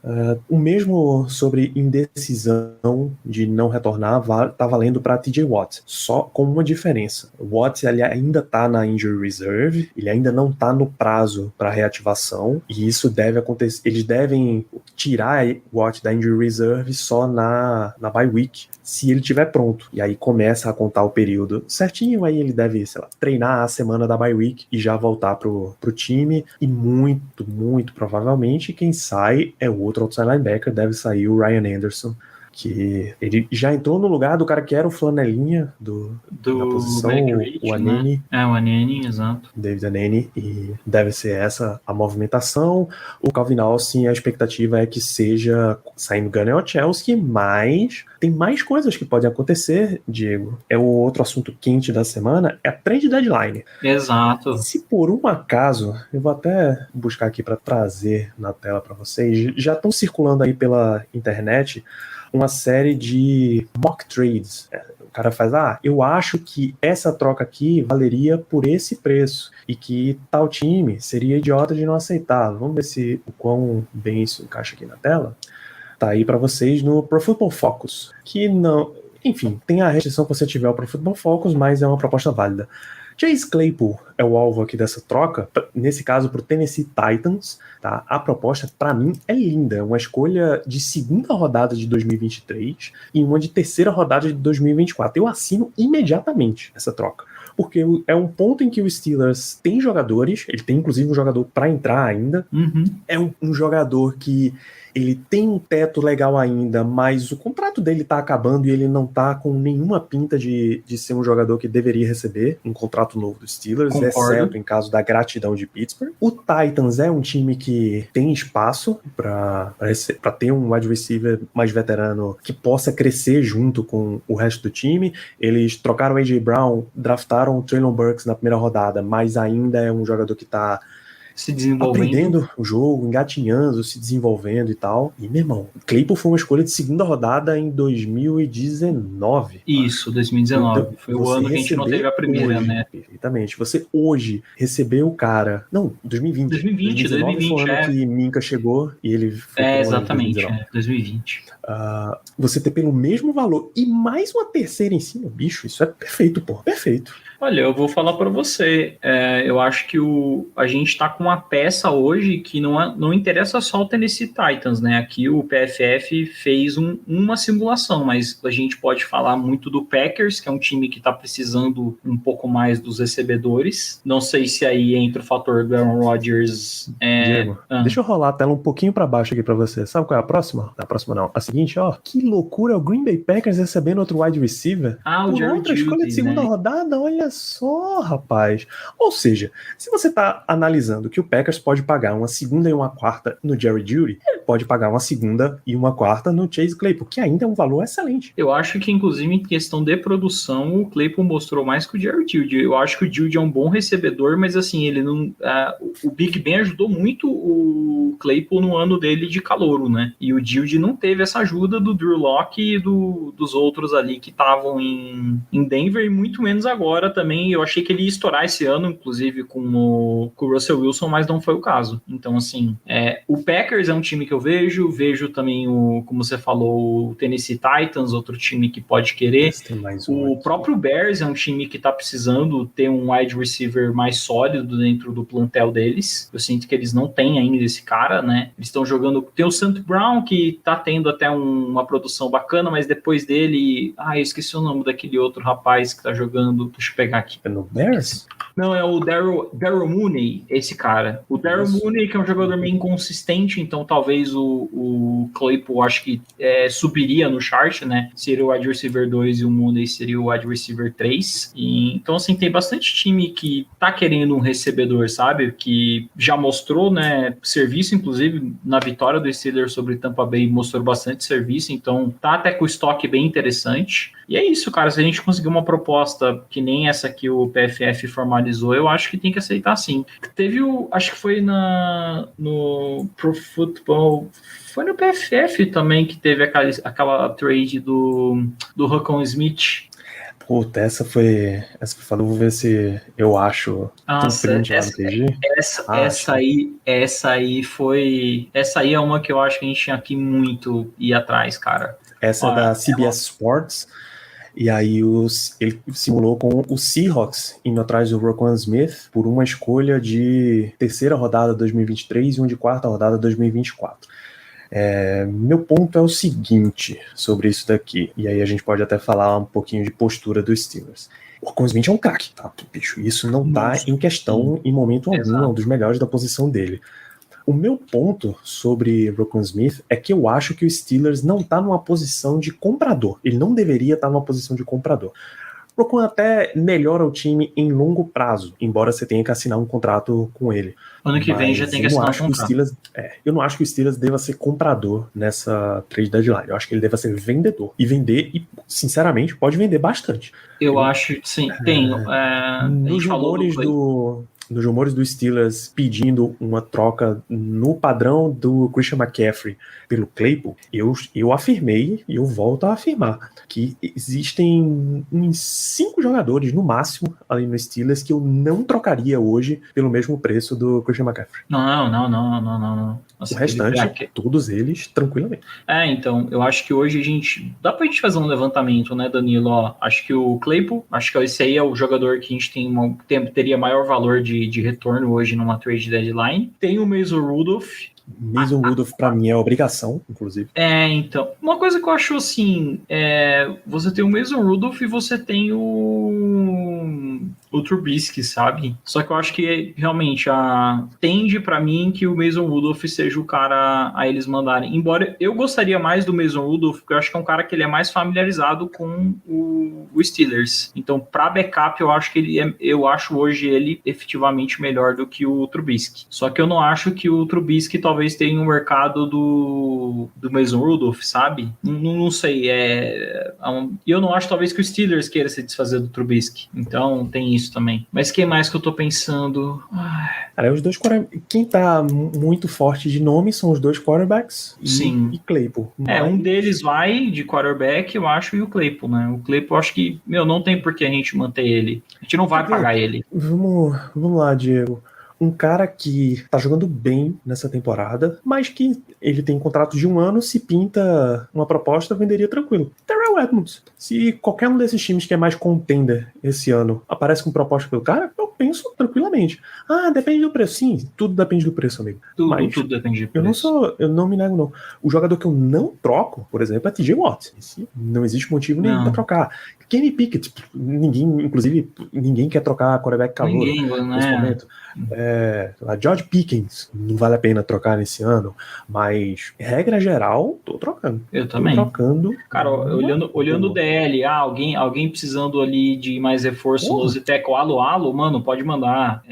O mesmo sobre indecisão de não retornar tá valendo para TJ Watt, só com uma diferença. O Watt ele ainda tá na injury reserve, ele ainda não tá no prazo para reativação, e isso deve acontecer. Eles devem tirar o Watt da injury reserve só na bye week, se ele estiver pronto. E aí começa a contar o período certinho, aí ele deve, sei lá, treinar a semana da bye week e já voltar pro time, e muito provavelmente quem sai é o outro outside linebacker, deve sair o Ryan Anderson, que ele já entrou no lugar do cara que era o flanelinha da posição, o Anene. Né? O Anene, exato. David Anene, e deve ser essa a movimentação. O Calvin Austin, a expectativa é que seja saindo Gunnar Olszewski, mas tem mais coisas que podem acontecer, Diego. É o outro assunto quente da semana, é a trade deadline. Exato. Se por um acaso, eu vou até buscar aqui para trazer na tela para vocês, já estão circulando aí pela internet uma série de mock trades. O cara faz, eu acho que essa troca aqui valeria por esse preço e que tal time seria idiota de não aceitar. Vamos ver o quão bem isso encaixa aqui na tela. tá aí pra vocês no Pro Football Focus, que não... Enfim, tem a restrição que você tiver ao Pro Football Focus, mas é uma proposta válida. Chase Claypool é o alvo aqui dessa troca, nesse caso pro Tennessee Titans, tá? A proposta, pra mim, é linda, é uma escolha de segunda rodada de 2023 e uma de terceira rodada de 2024. Eu assino imediatamente essa troca, porque é um ponto em que o Steelers tem jogadores, ele tem inclusive um jogador pra entrar ainda, é um jogador que ele tem um teto legal ainda, mas o contrato dele tá acabando e ele não tá com nenhuma pinta de ser um jogador que deveria receber um contrato novo do Steelers, Concordo. exceto em caso da gratidão de Pittsburgh. O Titans é um time que tem espaço pra ter um wide receiver mais veterano que possa crescer junto com o resto do time. Eles trocaram o A.J. Brown, draftaram o Traylon Burks na primeira rodada, mas ainda é um jogador que tá se desenvolvendo, aprendendo o jogo, engatinhando, se desenvolvendo e tal. E, meu irmão, Claypool foi uma escolha de segunda rodada em 2019. Isso, 2019. Então, foi o ano que a gente não teve a primeira, hoje, né? Perfeitamente. Você hoje recebeu o cara... Não, 2020. 2019 foi o ano que Minka chegou e ele foi exatamente, 2020. Você ter pelo mesmo valor e mais uma terceira em cima, bicho, isso é perfeito, pô. Perfeito. Olha, eu vou falar para você, eu acho que a gente tá com uma peça hoje que não interessa só o Tennessee Titans, né? Aqui o PFF fez uma simulação, mas a gente pode falar muito do Packers, que é um time que tá precisando um pouco mais dos recebedores. Não sei se aí entra o fator do Aaron Rodgers. Diego, deixa eu rolar a tela um pouquinho para baixo aqui para você. Sabe qual é a próxima? A próxima não. A seguinte, ó. Que loucura, o Green Bay Packers recebendo outro wide receiver. O Jerry outra Jeudy, escolha de segunda rodada, olha só, rapaz. Ou seja, se você tá analisando que o Packers pode pagar uma segunda e uma quarta no Jerry Jeudy, ele pode pagar uma segunda e uma quarta no Chase Claypool, que ainda é um valor excelente. Eu acho que, inclusive, em questão de produção, o Claypool mostrou mais que o Jerry Jeudy. Eu acho que o Jeudy é um bom recebedor, mas assim, ele não... o Big Ben ajudou muito o Claypool no ano dele de calouro, né? E o Jeudy não teve essa ajuda do Drew Lock e dos outros ali que estavam em Denver, e muito menos agora também. Eu achei que ele ia estourar esse ano, inclusive com o Russell Wilson, mas não foi o caso. Então, assim, o Packers é um time que eu vejo também como você falou, o Tennessee Titans, outro time que pode querer. O próprio Bears é um time que tá precisando ter um wide receiver mais sólido dentro do plantel deles. Eu sinto que eles não têm ainda esse cara, né? Eles estão jogando... Tem o Sant Brown, que tá tendo até uma produção bacana, mas depois dele... eu esqueci o nome daquele outro rapaz que tá jogando. Deixa eu pegar aqui. É no Bears? Não, é o Daryl Mooney, esse cara. O Daryl Mooney, que é um jogador meio inconsistente, então talvez o Claypool acho que subiria no chart, né? Seria o wide receiver 2 e o Mooney seria o wide receiver 3. Então, assim, tem bastante time que tá querendo um recebedor, sabe? Que já mostrou, né, serviço, inclusive na vitória do Steelers sobre Tampa Bay, mostrou bastante serviço, então tá até com o estoque bem interessante. E é isso, cara, se a gente conseguir uma proposta que nem essa que o PFF formalizou, eu acho que tem que aceitar sim. Teve acho que foi no Pro Football, foi no PFF também que teve aquela trade do Roquan Smith. Puta, essa foi falou, vou ver se eu acho. Essa aí é uma que eu acho que a gente tinha que muito ir atrás, cara. Essa é da CBS Sports. E aí ele simulou com o Seahawks indo atrás do Roquan Smith por uma escolha de terceira rodada 2023 e uma de quarta rodada 2024. Meu ponto é o seguinte sobre isso daqui, e aí a gente pode até falar um pouquinho de postura dos Steelers. O Roquan Smith é um craque, tá, bicho? Isso não tá em questão em momento algum, é um dos melhores da posição dele. O meu ponto sobre Roquan Smith é que eu acho que o Steelers não tá numa posição de comprador. Ele não deveria estar numa posição de comprador. Roquan até melhora o time em longo prazo, embora você tenha que assinar um contrato com ele. Ano que vem já tem que assinar um contrato. Eu não acho que o Steelers deva ser comprador nessa trade deadline. Eu acho que ele deva ser vendedor. E vender, e sinceramente, pode vender bastante. Eu acho, sim. Tem. Nos rumores nos rumores do Steelers pedindo uma troca no padrão do Christian McCaffrey pelo Claypool, eu afirmei e eu volto a afirmar que existem uns 5 jogadores no máximo ali no Steelers que eu não trocaria hoje pelo mesmo preço do Christian McCaffrey. Não. Nossa, o restante, todos eles, tranquilamente. Então, eu acho que hoje dá pra gente fazer um levantamento, né, Danilo? Ó, acho que o Claypool, acho que esse aí é o jogador que a gente teria maior valor de retorno hoje numa trade deadline. Tem o Mason Rudolph. Mason Rudolph, pra mim, é obrigação, inclusive. Então, uma coisa que eu acho assim, você tem o Mason Rudolph e você tem o Trubisky, sabe? Só que eu acho que realmente tende pra mim que o Mason Rudolph seja o cara a eles mandarem. Embora eu gostaria mais do Mason Rudolph, porque eu acho que é um cara que ele é mais familiarizado com o Steelers. Então, pra backup, eu acho que eu acho hoje ele efetivamente melhor do que o Trubisky. Só que eu não acho que o Trubisky talvez tenha um mercado do Mason Rudolph, sabe? Não sei. E eu não acho talvez que o Steelers queira se desfazer do Trubisky. Então, tem isso também. Mas quem mais que eu tô pensando? Cara, os dois quem tá muito forte de nome são os dois quarterbacks e Claypool. Um deles vai de quarterback, eu acho, e o Claypool, né? O Claypool, eu acho que, não tem por que a gente manter ele. A gente não vai pagar ele. Vamos lá, Diego. Um cara que tá jogando bem nessa temporada, mas que ele tem contrato de 1 ano, se pinta uma proposta, venderia tranquilo. Terrell Edmonds. Se qualquer um desses times que é mais contender esse ano aparece com proposta pelo cara, eu penso tranquilamente. Depende do preço. Sim, tudo depende do preço, amigo. Tudo depende do preço. Eu não me nego, não. O jogador que eu não troco, por exemplo, é TJ Watt. Não existe motivo nenhum pra trocar. Kenny Pickett, ninguém quer trocar quarterback calor nesse momento. George Pickens, não vale a pena trocar nesse ano, mas regra geral, tô trocando. Eu também. Tô trocando. Cara, olhando o DL, alguém precisando ali de mais reforço no Ziteco Alo, mano, pode mandar.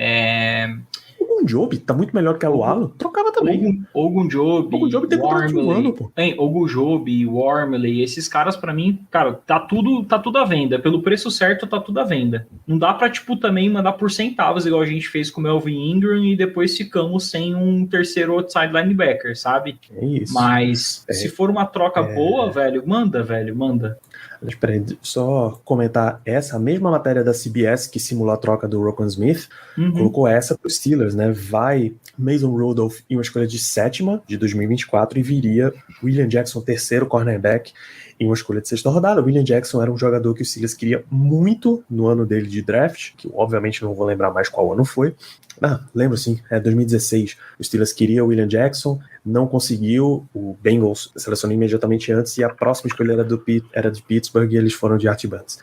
O Ogunjobi tá muito melhor que a Lualo, trocava também. Ogunjobi tem contrato de 1 ano, pô. Ogunjobi, Wormley, esses caras pra mim, cara, tá tudo à venda. Pelo preço certo, tá tudo à venda. Não dá pra, também mandar por centavos, igual a gente fez com o Melvin Ingram e depois ficamos sem um terceiro outside linebacker, sabe? É isso. Mas se for uma troca boa, velho, manda. Espera aí, só comentar essa mesma matéria da CBS que simulou a troca do Roquan Smith, colocou essa para os Steelers, né? Vai Mason Rudolph em uma escolha de 7ª de 2024 e viria William Jackson, terceiro cornerback, em uma escolha de 6ª rodada. O William Jackson era um jogador que o Steelers queria muito no ano dele de draft, que obviamente não vou lembrar mais qual ano foi. Lembro sim, 2016. O Steelers queria o William Jackson, não conseguiu, o Bengals selecionou imediatamente antes e a próxima escolha era de Pittsburgh e eles foram de Art Bunds.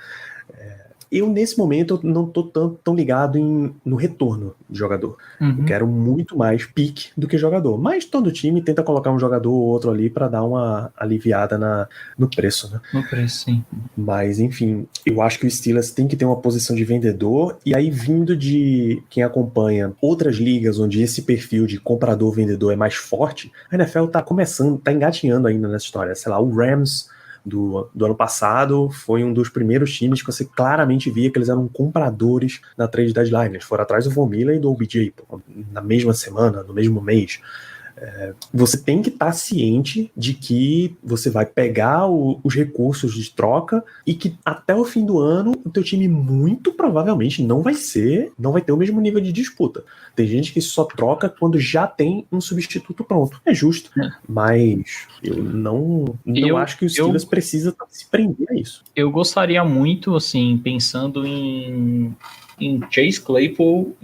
Eu, nesse momento, não tô tão ligado no retorno de jogador. Eu quero muito mais pique do que jogador. Mas todo time tenta colocar um jogador ou outro ali para dar uma aliviada no preço, né? No preço, sim. Mas, enfim, eu acho que o Steelers tem que ter uma posição de vendedor, e aí, vindo de quem acompanha outras ligas onde esse perfil de comprador-vendedor é mais forte, a NFL tá engatinhando ainda nessa história. Sei lá, o Rams do ano passado foi um dos primeiros times que você claramente via que eles eram compradores na trade deadline. Eles foram atrás do Von Miller e do OBJ na mesma semana, no mesmo mês. Você tem que estar ciente de que você vai pegar os recursos de troca e que até o fim do ano o teu time muito provavelmente não vai ter o mesmo nível de disputa. Tem gente que só troca quando já tem um substituto pronto. É justo, mas eu não acho que o Steelers precisa se prender a isso. Eu gostaria muito, assim, pensando em Chase Claypool,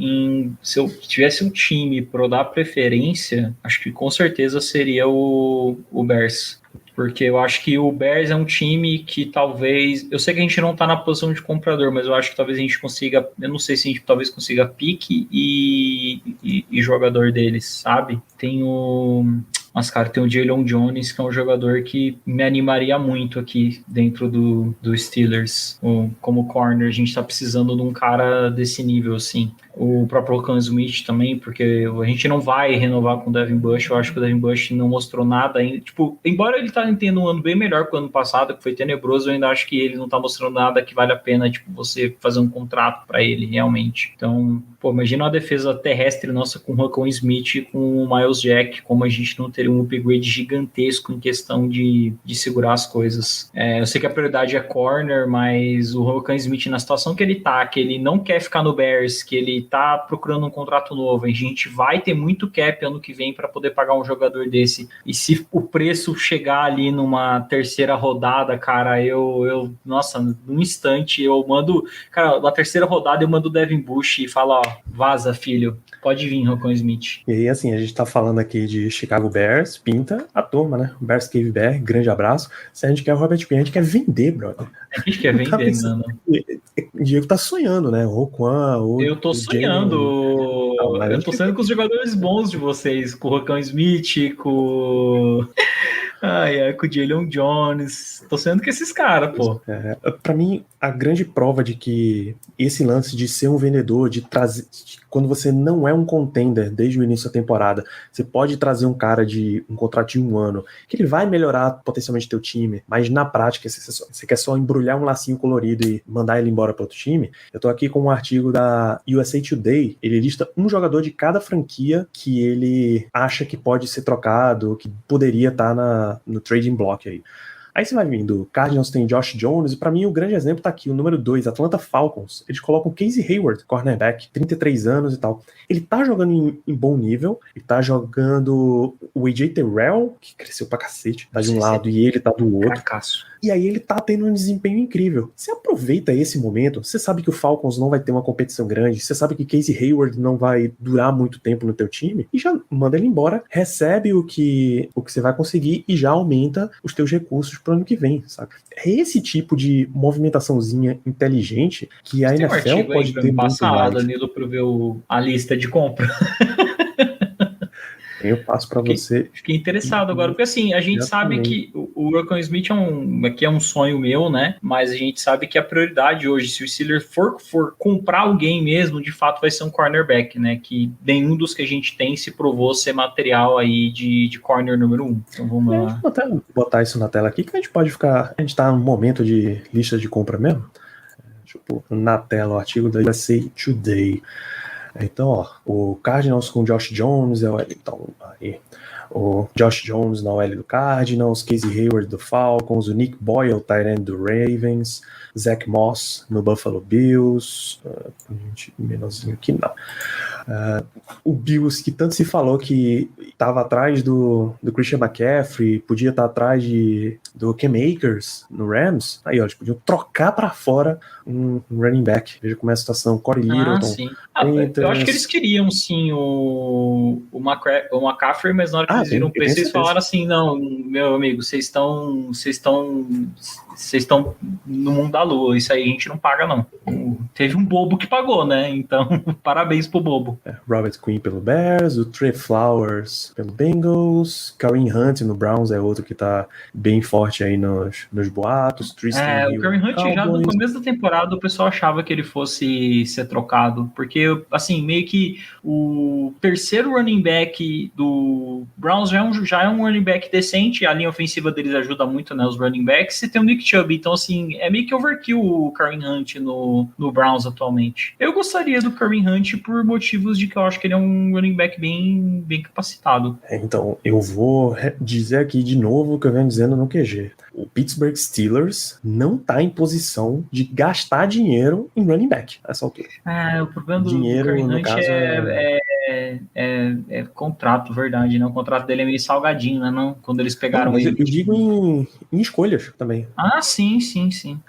se eu tivesse um time para dar preferência, acho que com certeza seria o Bears. Porque eu acho que o Bears é um time que talvez... Eu sei que a gente não tá na posição de comprador, mas eu acho que talvez a gente consiga... Eu não sei se a gente talvez consiga pique e jogador deles, sabe? Mas, cara, tem o Jaylon Jones, que é um jogador que me animaria muito aqui dentro do Steelers. Como corner, a gente tá precisando de um cara desse nível, assim. o próprio Roquan Smith também, porque a gente não vai renovar com o Devin Bush. Eu acho que o Devin Bush não mostrou nada ainda. Tipo, embora ele tá tendo um ano bem melhor que o ano passado, que foi tenebroso, eu ainda acho que ele não tá mostrando nada que vale a pena, tipo, você fazer um contrato para ele, realmente. Então, pô, imagina uma defesa terrestre nossa com o Roquan Smith e com o Miles Jack, como a gente não teria um upgrade gigantesco em questão de segurar as coisas. Eu sei que a prioridade é corner, mas o Roquan Smith, na situação que ele tá, que ele não quer ficar no Bears, que ele tá procurando um contrato novo, a gente vai ter muito cap ano que vem para poder pagar um jogador desse. E se o preço chegar ali numa terceira rodada, cara, nossa, num instante eu mando, cara, na terceira rodada eu mando o Devin Bush e falo, ó, vaza, filho, pode vir, Roquan Smith. E aí, assim, a gente tá falando aqui de Chicago Bears, pinta a turma, né? Bears Cave Bear, grande abraço. Se a gente quer o Robert Quinn, a gente quer vender, brother. A gente quer vender, mano. O Diego tá sonhando, né? O Roquan, eu tô sonhando. Eu tô sonhando com os jogadores bons de vocês, com o Roquan Smith, com com o Jalen Jones. Tô sonhando com esses caras, pô. Pra mim, a grande prova de que esse lance de ser um vendedor, de trazer, quando você não é um contender desde o início da temporada, você pode trazer um cara de um contrato de 1 ano, que ele vai melhorar potencialmente teu time, mas na prática você quer só embrulhar um lacinho colorido e mandar ele embora para outro time. Eu tô aqui com um artigo da USA Today, ele lista um jogador de cada franquia que ele acha que pode ser trocado, que poderia estar no trading block aí. Aí você vai vindo, Cardinals tem Josh Jones, e pra mim o grande exemplo tá aqui, o número 2, Atlanta Falcons. Eles colocam Casey Hayward, cornerback, 33 anos e tal. Ele tá jogando em bom nível, ele tá jogando o AJ Terrell, que cresceu pra cacete, tá de um lado e ele tá do outro. Fracasso. E aí ele tá tendo um desempenho incrível. Você aproveita esse momento, você sabe que o Falcons não vai ter uma competição grande, você sabe que Casey Hayward não vai durar muito tempo no teu time, e já manda ele embora, recebe o que você vai conseguir e já aumenta os teus recursos pro ano que vem, sabe? É esse tipo de movimentaçãozinha inteligente que a NFL pode ter muito mais. Danilo, pra ver a lista de compra. Eu passo para você. Fiquei interessado agora, porque assim, a gente sabe que o Roquan Smith é um sonho meu, né? Mas a gente sabe que a prioridade hoje, se o Steelers for comprar alguém mesmo, de fato vai ser um cornerback, né? Que nenhum dos que a gente tem se provou ser material aí de corner número 1. Então vamos lá. Vou até botar isso na tela aqui, que a gente pode ficar. A gente tá num momento de lista de compra mesmo. Deixa eu pôr na tela o artigo da USA Today. Então, ó, o Cardinals com Josh Jones é o L. Então, aí. O Josh Jones na OL do Cardinals, Casey Hayward do Falcons, o Nick Boyle, tight end do Ravens, Zach Moss no Buffalo Bills, menorzinho aqui não. O Bills, que tanto se falou que estava atrás do Christian McCaffrey, podia estar atrás do Cam Akers no Rams, aí ó, eles podiam trocar para fora um running back. Veja como é a situação. Corey Littleton. Sim. Eu acho que eles queriam sim o McCaffrey, mas na hora que eles viram o preço, eles falaram assim: não, meu amigo, vocês estão no mundo da lua, isso aí a gente não paga, não. Teve um bobo que pagou, né? Então, parabéns pro bobo. Robert Quinn pelo Bears, o Trey Flowers pelo Bengals, Kareem Hunt no Browns é outro que tá bem forte aí nos boatos. O Kareem Hunt já no começo da temporada o pessoal achava que ele fosse ser trocado, porque assim, meio que o terceiro running back do Browns já é um running back decente, a linha ofensiva deles ajuda muito, né, os running backs, e tem o Nick Chubb, então assim, é meio que overkill o Kareem Hunt no Browns atualmente. Eu gostaria do Kareem Hunt por motivos de que eu acho que ele é um running back bem capacitado. Então, eu vou dizer aqui de novo o que eu venho dizendo no QG. O Pittsburgh Steelers não tá em posição de gastar dinheiro em running back nessa altura. O problema do Kareem Hunt é contrato, verdade, né? O contrato dele é meio salgadinho, né? Não? Quando eles pegaram ele. Eu digo em escolhas também. Sim.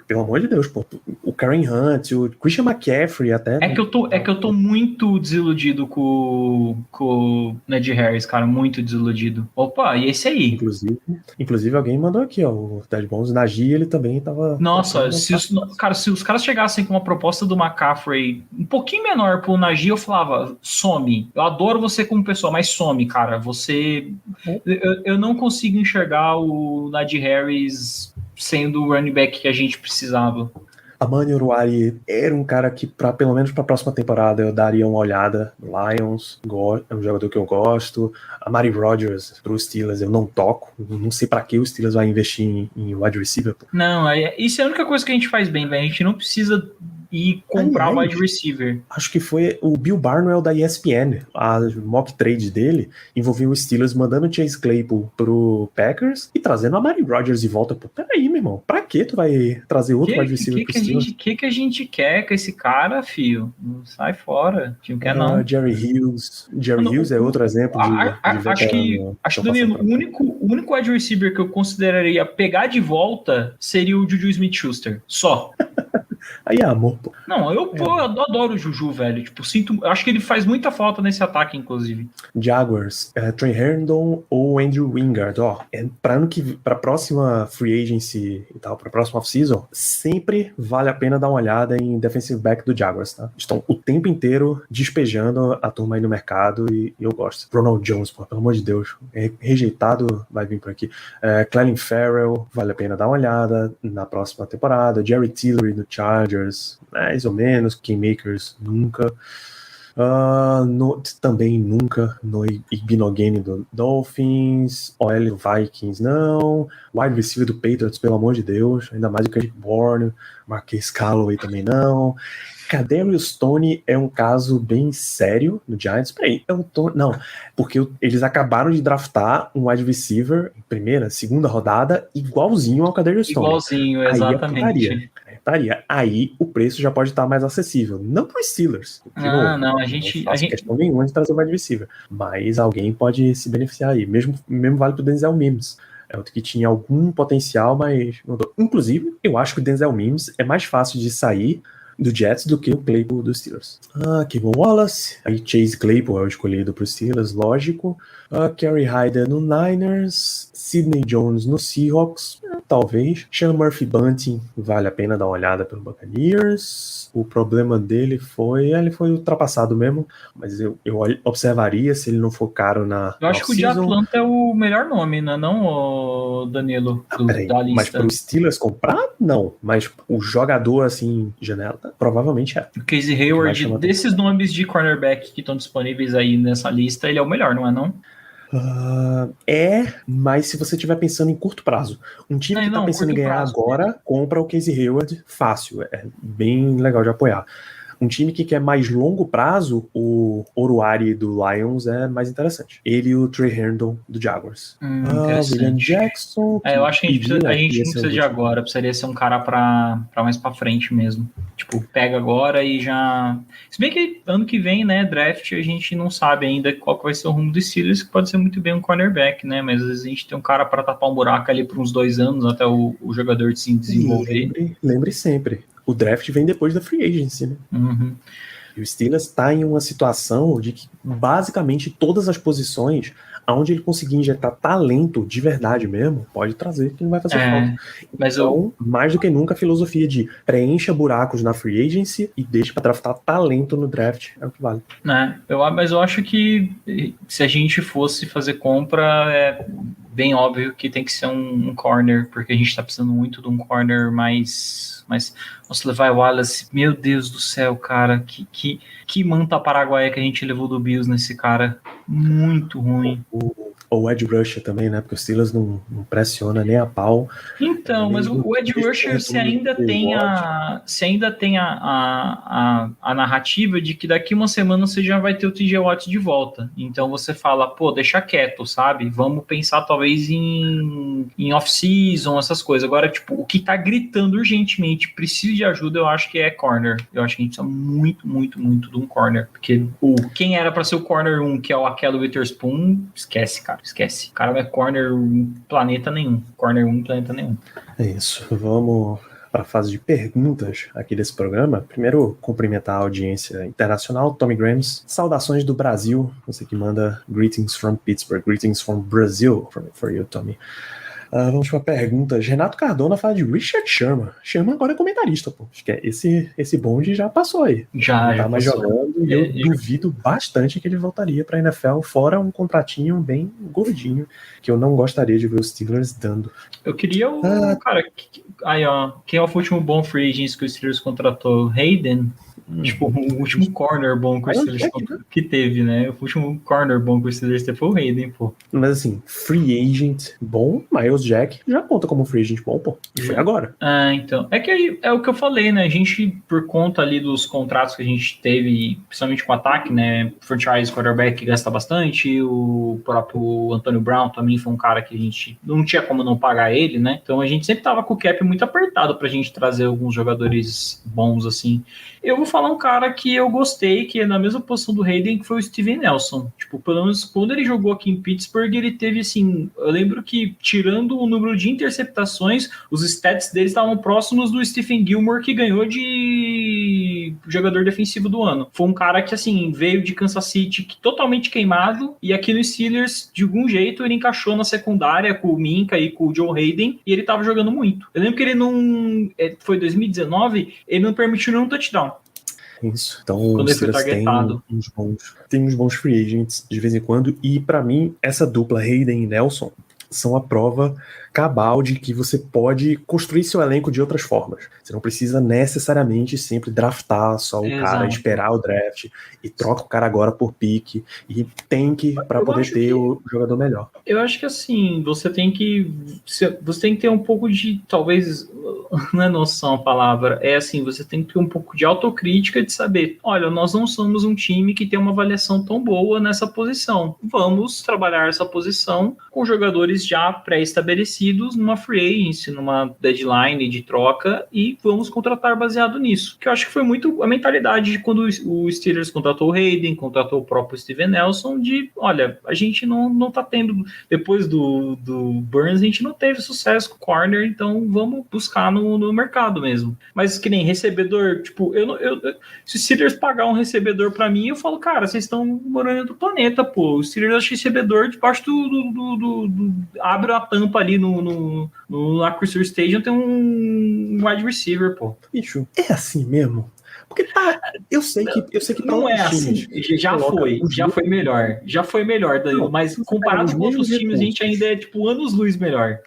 Pelo amor de Deus, pô. O Kareem Hunt, o Christian McCaffrey até. É que eu tô muito desiludido com o Najee Harris, cara, muito desiludido. Opa, e esse aí? Inclusive alguém mandou aqui, ó, o Ted Bones, o Najee, ele também tava... Nossa, se os caras chegassem com uma proposta do McCaffrey um pouquinho menor pro Najee, eu falava, some. Eu adoro você como pessoa, mas some, cara. Eu não consigo enxergar o Najee Harris sendo o running back que a gente precisava. Amani Oruwari era um cara que, pelo menos para a próxima temporada, eu daria uma olhada no Lions. É um jogador que eu gosto. A Amari Rodgers pro Steelers eu não toco. Não sei para que o Steelers vai investir em wide receiver. Pô. Não, isso é a única coisa que a gente faz bem, velho. A gente não precisa ir comprar wide receiver. Acho que foi o Bill Barnwell da ESPN. A mock trade dele envolveu o Steelers mandando o Chase Claypool pro Packers e trazendo a Amari Rodgers de volta. Pô, peraí, meu irmão. Pra que tu vai trazer outro wide receiver pro Steelers? O que a gente quer com esse cara, filho? Sai fora. A gente não quer, não. Jerry Hughes. Hughes é outro exemplo de acho que Danilo, o único wide receiver que eu consideraria pegar de volta seria o Juju Smith-Schuster. Só. Aí é amor, pô. Não, eu adoro o Juju, velho. Tipo, acho que ele faz muita falta nesse ataque, inclusive. Jaguars, Trey Herndon ou Andrew Wingard, ó. Pra próxima free agency e tal, pra próxima off-season, sempre vale a pena dar uma olhada em defensive back do Jaguars, tá? Estão o tempo inteiro despejando a turma aí no mercado e eu gosto. Ronald Jones, pô, pelo amor de Deus. Rejeitado, vai vir por aqui. Clelin Ferrell, vale a pena dar uma olhada na próxima temporada. Jerry Tillery do Chargers, mais ou menos. Kingmakers, nunca. Também nunca. No Igbinogene do Dolphins. OL do Vikings, não. Wide receiver do Patriots, pelo amor de Deus. Ainda mais o Kendrick Bourne. Marquez Callaway também não. Kadarius Toney é um caso bem sério no Giants. Peraí, não, porque eles acabaram de draftar um wide receiver em primeira, segunda rodada, igualzinho ao Kadarius Toney. Igualzinho, exatamente. Aí o preço já pode estar mais acessível. Não para os Steelers. Não, a gente questão nenhuma de trazer o wide receiver. Mas alguém pode se beneficiar aí. Mesmo vale para o Denzel Mims. É outro que tinha algum potencial, mas não deu. Inclusive, eu acho que o Denzel Mims é mais fácil de sair do Jets do que o Claypool dos Steelers. Kevin Wallace, aí Chase Claypool é o escolhido para os Steelers, lógico. Kerry Hyder no Niners, Sidney Jones no Seahawks, talvez. Sean Murphy Bunting, vale a pena dar uma olhada pelo Buccaneers. O problema dele ele foi ultrapassado mesmo, mas eu observaria se ele não for caro na Eu acho que o de Atlanta é o melhor nome, né? Não o Danilo da lista. Mas para os Steelers comprar, não. Mas o jogador, assim, janela, provavelmente é. O Casey Hayward, desses nomes de cornerback que estão disponíveis aí nessa lista, ele é o melhor, não é não? Mas se você estiver pensando em curto prazo, um time que está pensando em ganhar agora, compra o Casey Hayward fácil, é bem legal de apoiar. Um time que quer mais longo prazo, o Oruwari do Lions é mais interessante. Ele e o Trey Herndon do Jaguars. William Jackson. Eu acho que a gente não precisa de agora. Precisaria ser um cara pra mais pra frente mesmo. Tipo, pega agora e já... Se bem que ano que vem, né, draft, a gente não sabe ainda qual que vai ser o rumo dos Steelers, que pode ser muito bem um cornerback, né? Mas às vezes a gente tem um cara pra tapar um buraco ali por uns 2 anos até o jogador se desenvolver. Lembre sempre. O draft vem depois da free agency, né? Uhum. E o Steelers está em uma situação de que basicamente todas as posições aonde ele conseguir injetar talento de verdade mesmo, pode trazer, que não vai fazer falta. Mas então, mais do que nunca, a filosofia de preencha buracos na free agency e deixa para draftar talento no draft é o que vale. Mas eu acho que se a gente fosse fazer compra, é bem óbvio que tem que ser um corner, porque a gente está precisando muito de um corner mais... Nossa, Levi Wallace, meu Deus do céu, cara, que manta paraguaia que a gente levou do Bills nesse cara, muito ruim. O Edge Rusher também, né? Porque o Steelers não pressiona nem a pau. Então, mas o Edge Rusher, se ainda tem a narrativa de que daqui uma semana você já vai ter o TJ Watt de volta. Então você fala, pô, deixa quieto, sabe? Vamos pensar talvez em off-season, essas coisas. Agora, tipo, o que tá gritando urgentemente, precisa de ajuda, eu acho que é corner. Eu acho que a gente precisa muito, muito, muito de um corner. Porque quem era pra ser o corner 1, que é o Akello Witherspoon, esquece, cara. Esquece. O cara não é corner planeta nenhum. Corner 1, planeta nenhum. É isso. Vamos para a fase de perguntas aqui desse programa. Primeiro, cumprimentar a audiência internacional. Tommy Grams, saudações do Brasil. Você que manda greetings from Pittsburgh. Greetings from Brazil for you, Tommy. Vamos para a pergunta. Renato Cardona fala de Richard Sherman. Sherman agora é comentarista, pô. Acho que esse bonde já passou aí. Já mais passou. jogando e eu duvido bastante que ele voltaria para a NFL, fora um contratinho bem gordinho, que eu não gostaria de ver os Steelers dando. Eu queria cara, aí ó, quem é o último bom free agent que o Steelers contratou? Hayden? Tipo, o último corner bom que o Steelers que teve, né? O último corner bom que o Steelers teve foi o Hayden, pô. Mas assim, free agent bom, Miles Jack já conta como free agent bom, pô. E foi agora. Então. É que é o que eu falei, né? A gente, por conta ali dos contratos que a gente teve, principalmente com o ataque, né? Franchise quarterback que gasta bastante, o próprio Antonio Brown também foi um cara que a gente não tinha como não pagar ele, né? Então a gente sempre tava com o cap muito apertado pra gente trazer alguns jogadores bons, assim. Eu vou falar um cara que eu gostei, que é na mesma posição do Hayden, que foi o Steven Nelson. Tipo, pelo menos quando ele jogou aqui em Pittsburgh, ele teve, assim... Eu lembro que, tirando o número de interceptações, os stats dele estavam próximos do Stephen Gilmore, que ganhou de jogador defensivo do ano. Foi um cara que, assim, veio de Kansas City totalmente queimado, e aqui no Steelers, de algum jeito, ele encaixou na secundária com o Minka e com o Joe Hayden, e ele tava jogando muito. Eu lembro que ele não... Foi 2019, ele não permitiu nenhum touchdown. Isso. Então, quando ele foi targetado. Tem uns bons free agents de vez em quando, e pra mim, essa dupla Hayden e Nelson são a prova cabal de que você pode construir seu elenco de outras formas. Você não precisa necessariamente sempre draftar só o cara, esperar o draft e troca o cara agora por pique e tank para poder ter o jogador melhor. Eu acho que assim, você tem que ter um pouco de, talvez, não é noção a palavra, é assim, você tem que ter um pouco de autocrítica de saber, olha, nós não somos um time que tem uma avaliação tão boa nessa posição. Vamos trabalhar essa posição com jogadores já pré-estabelecidos numa free agency, numa deadline de troca, e vamos contratar baseado nisso. Que eu acho que foi muito a mentalidade de quando o Steelers contratou o Hayden, contratou o próprio Steven Nelson, de, olha, a gente não tá tendo, depois do Burns, a gente não teve sucesso com o corner, então vamos buscar no mercado mesmo. Mas que nem recebedor, tipo, se o Steelers pagar um recebedor pra mim, eu falo, cara, vocês estão morando em outro planeta, pô. O Steelers acha recebedor debaixo abre a tampa ali no Acrisure Stadium, tem um wide receiver, pô. Bicho, é assim mesmo? Porque eu sei que não é assim, já foi melhor, Danilo, mas comparado com outros times, a gente ainda é tipo anos-luz melhor.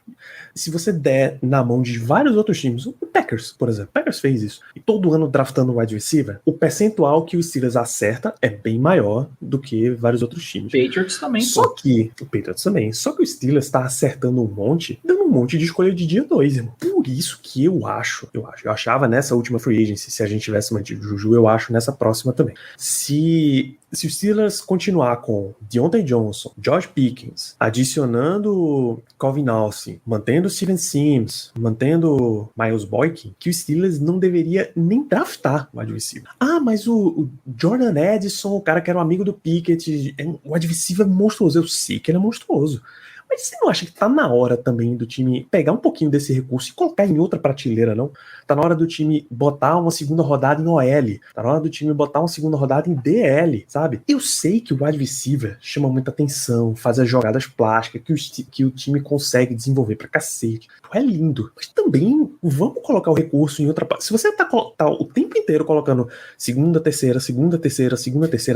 Se você der na mão de vários outros times, o Packers, por exemplo, o Packers fez isso, e todo ano draftando wide receiver, o percentual que o Steelers acerta é bem maior do que vários outros times. Patriots também, Só que o Steelers tá acertando um monte, dando um monte de escolha de dia 2, irmão. Por isso que eu achava nessa última free agency, se a gente tivesse mantido o Juju, eu acho nessa próxima também. Se o Steelers continuar com Deontay Johnson, George Pickens, adicionando Calvin Austin, mantendo Steven Sims, mantendo Miles Boykin, que o Steelers não deveria nem draftar o wide receiver. Mas o Jordan Edison, o cara que era um amigo do Pickett, o wide receiver monstruoso. Eu sei que ele é monstruoso. Mas você não acha que tá na hora também do time pegar um pouquinho desse recurso e colocar em outra prateleira, não? Tá na hora do time botar uma segunda rodada em OL. Tá na hora do time botar uma segunda rodada em DL, sabe? Eu sei que o wide receiver chama muita atenção, faz as jogadas plásticas que o time consegue desenvolver pra cacete. É lindo. Mas também vamos colocar o recurso em outra parte. Se você tá o tempo inteiro colocando segunda, terceira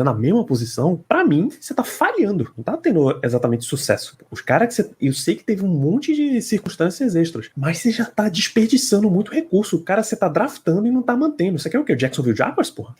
na mesma posição, pra mim, você tá falhando. Não tá tendo exatamente sucesso. Os caras que eu sei que teve um monte de circunstâncias extras, mas você já tá desperdiçando muito recurso. O cara você tá draftando e não tá mantendo. Você quer o quê? O Jacksonville Jaguars, porra?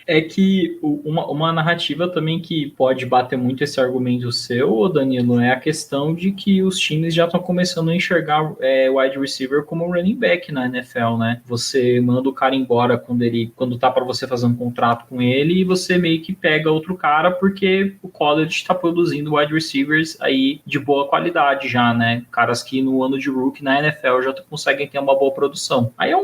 É que uma narrativa também que pode bater muito esse argumento seu, Danilo, é a questão de que os times já estão começando a enxergar wide receiver como running back na NFL, né? Você manda o cara embora quando tá para você fazer um contrato com ele, e você meio que pega outro cara porque o college está produzindo wide receivers aí de boa qualidade já, né? Caras que no ano de rookie na NFL já conseguem ter uma boa produção. Aí é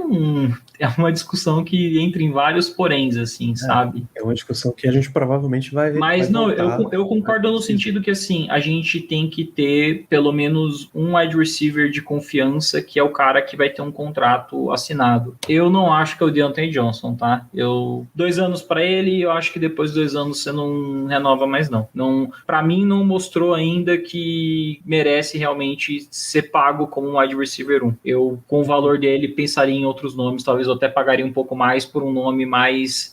uma discussão que entra em vários poréns, assim, sabe? sabe? É uma discussão que a gente provavelmente vai Mas vai não, voltar. eu concordo no sentido que, assim, a gente tem que ter pelo menos um wide receiver de confiança, que é o cara que vai ter um contrato assinado. Eu não acho que é o Deontay Johnson, tá? 2 anos para ele, eu acho que depois de 2 anos você não renova mais, não. Para mim, não mostrou ainda que merece realmente ser pago como um wide receiver 1. Eu, com o valor dele, pensaria em outros nomes, talvez eu até pagaria um pouco mais por um nome mais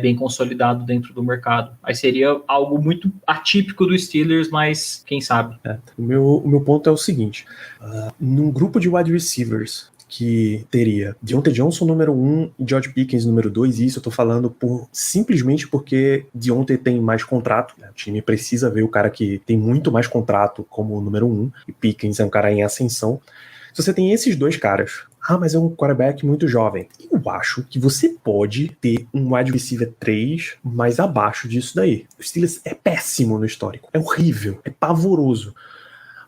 bem consolidado dentro do mercado. Aí seria algo muito atípico do Steelers, mas quem sabe? O meu ponto é o seguinte, num grupo de wide receivers que teria Deontay Johnson número 1 e George Pickens número 2, e isso eu tô falando simplesmente porque Deontay tem mais contrato, né? O time precisa ver o cara que tem muito mais contrato como número 1, e Pickens é um cara em ascensão. Se você tem esses dois caras, mas é um quarterback muito jovem, eu acho que você pode ter um wide receiver 3 mais abaixo disso daí. O Steelers é péssimo no histórico, é horrível, é pavoroso.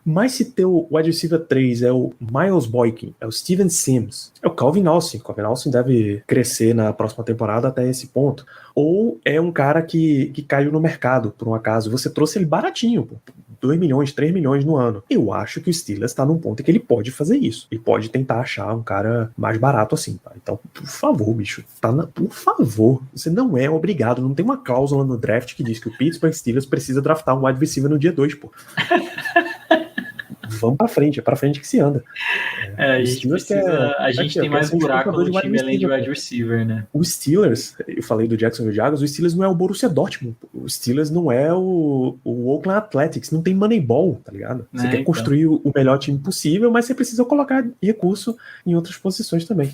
Mas se teu wide receiver 3 é o Miles Boykin, é o Steven Sims, é o Calvin Austin. Calvin Austin deve crescer na próxima temporada até esse ponto. Ou é um cara que caiu no mercado, por um acaso. Você trouxe ele baratinho, pô. 2 milhões, 3 milhões no ano. Eu acho que o Steelers tá num ponto em que ele pode fazer isso. Ele pode tentar achar um cara mais barato assim, tá? Então, por favor, bicho, por favor. Você não é obrigado, não tem uma cláusula no draft que diz que o Pittsburgh Steelers precisa draftar um wide receiver no dia 2, pô. Vamos pra frente, é pra frente que se anda. A gente tem mais buraco no time além de wide receiver, né? O Steelers, eu falei do Jacksonville Jaguars, o Steelers não é o Borussia Dortmund, o Steelers não é o Oakland Athletics, não tem Moneyball, tá ligado? Você quer construir o melhor time possível, mas você precisa colocar recurso em outras posições também.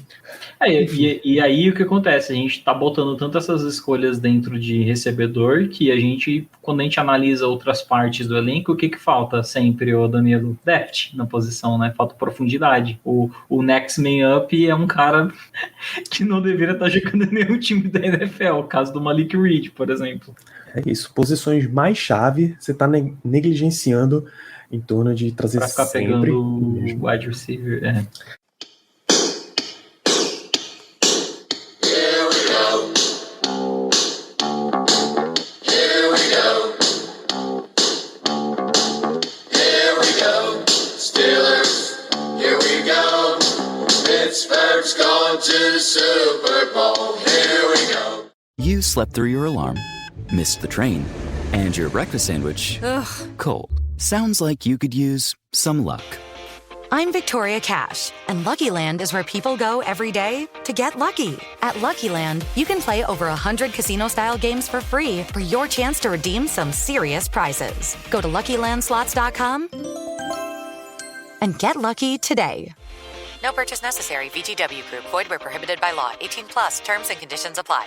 E aí o que acontece? A gente tá botando tanto essas escolhas dentro de recebedor que quando a gente analisa outras partes do elenco, o que falta sempre, ô Danilo? Depth na posição, né? Falta profundidade. O next man up é um cara que não deveria estar jogando em nenhum time da NFL, o caso do Malik Reed, por exemplo. É isso, posições mais chave, você tá negligenciando em torno de trazer pra ficar sempre pegando o wide receiver, Pittsburgh's going to the Super Bowl. Here we go. You slept through your alarm, missed the train, and your breakfast sandwich, cold. Sounds like you could use some luck. I'm Victoria Cash, and Lucky Land is where people go every day to get lucky. At Lucky Land, you can play over 100 casino-style games for free for your chance to redeem some serious prizes. Go to LuckyLandSlots.com and get lucky today. No purchase necessary. VGW Group. Void where prohibited by law. 18+. Terms and conditions apply.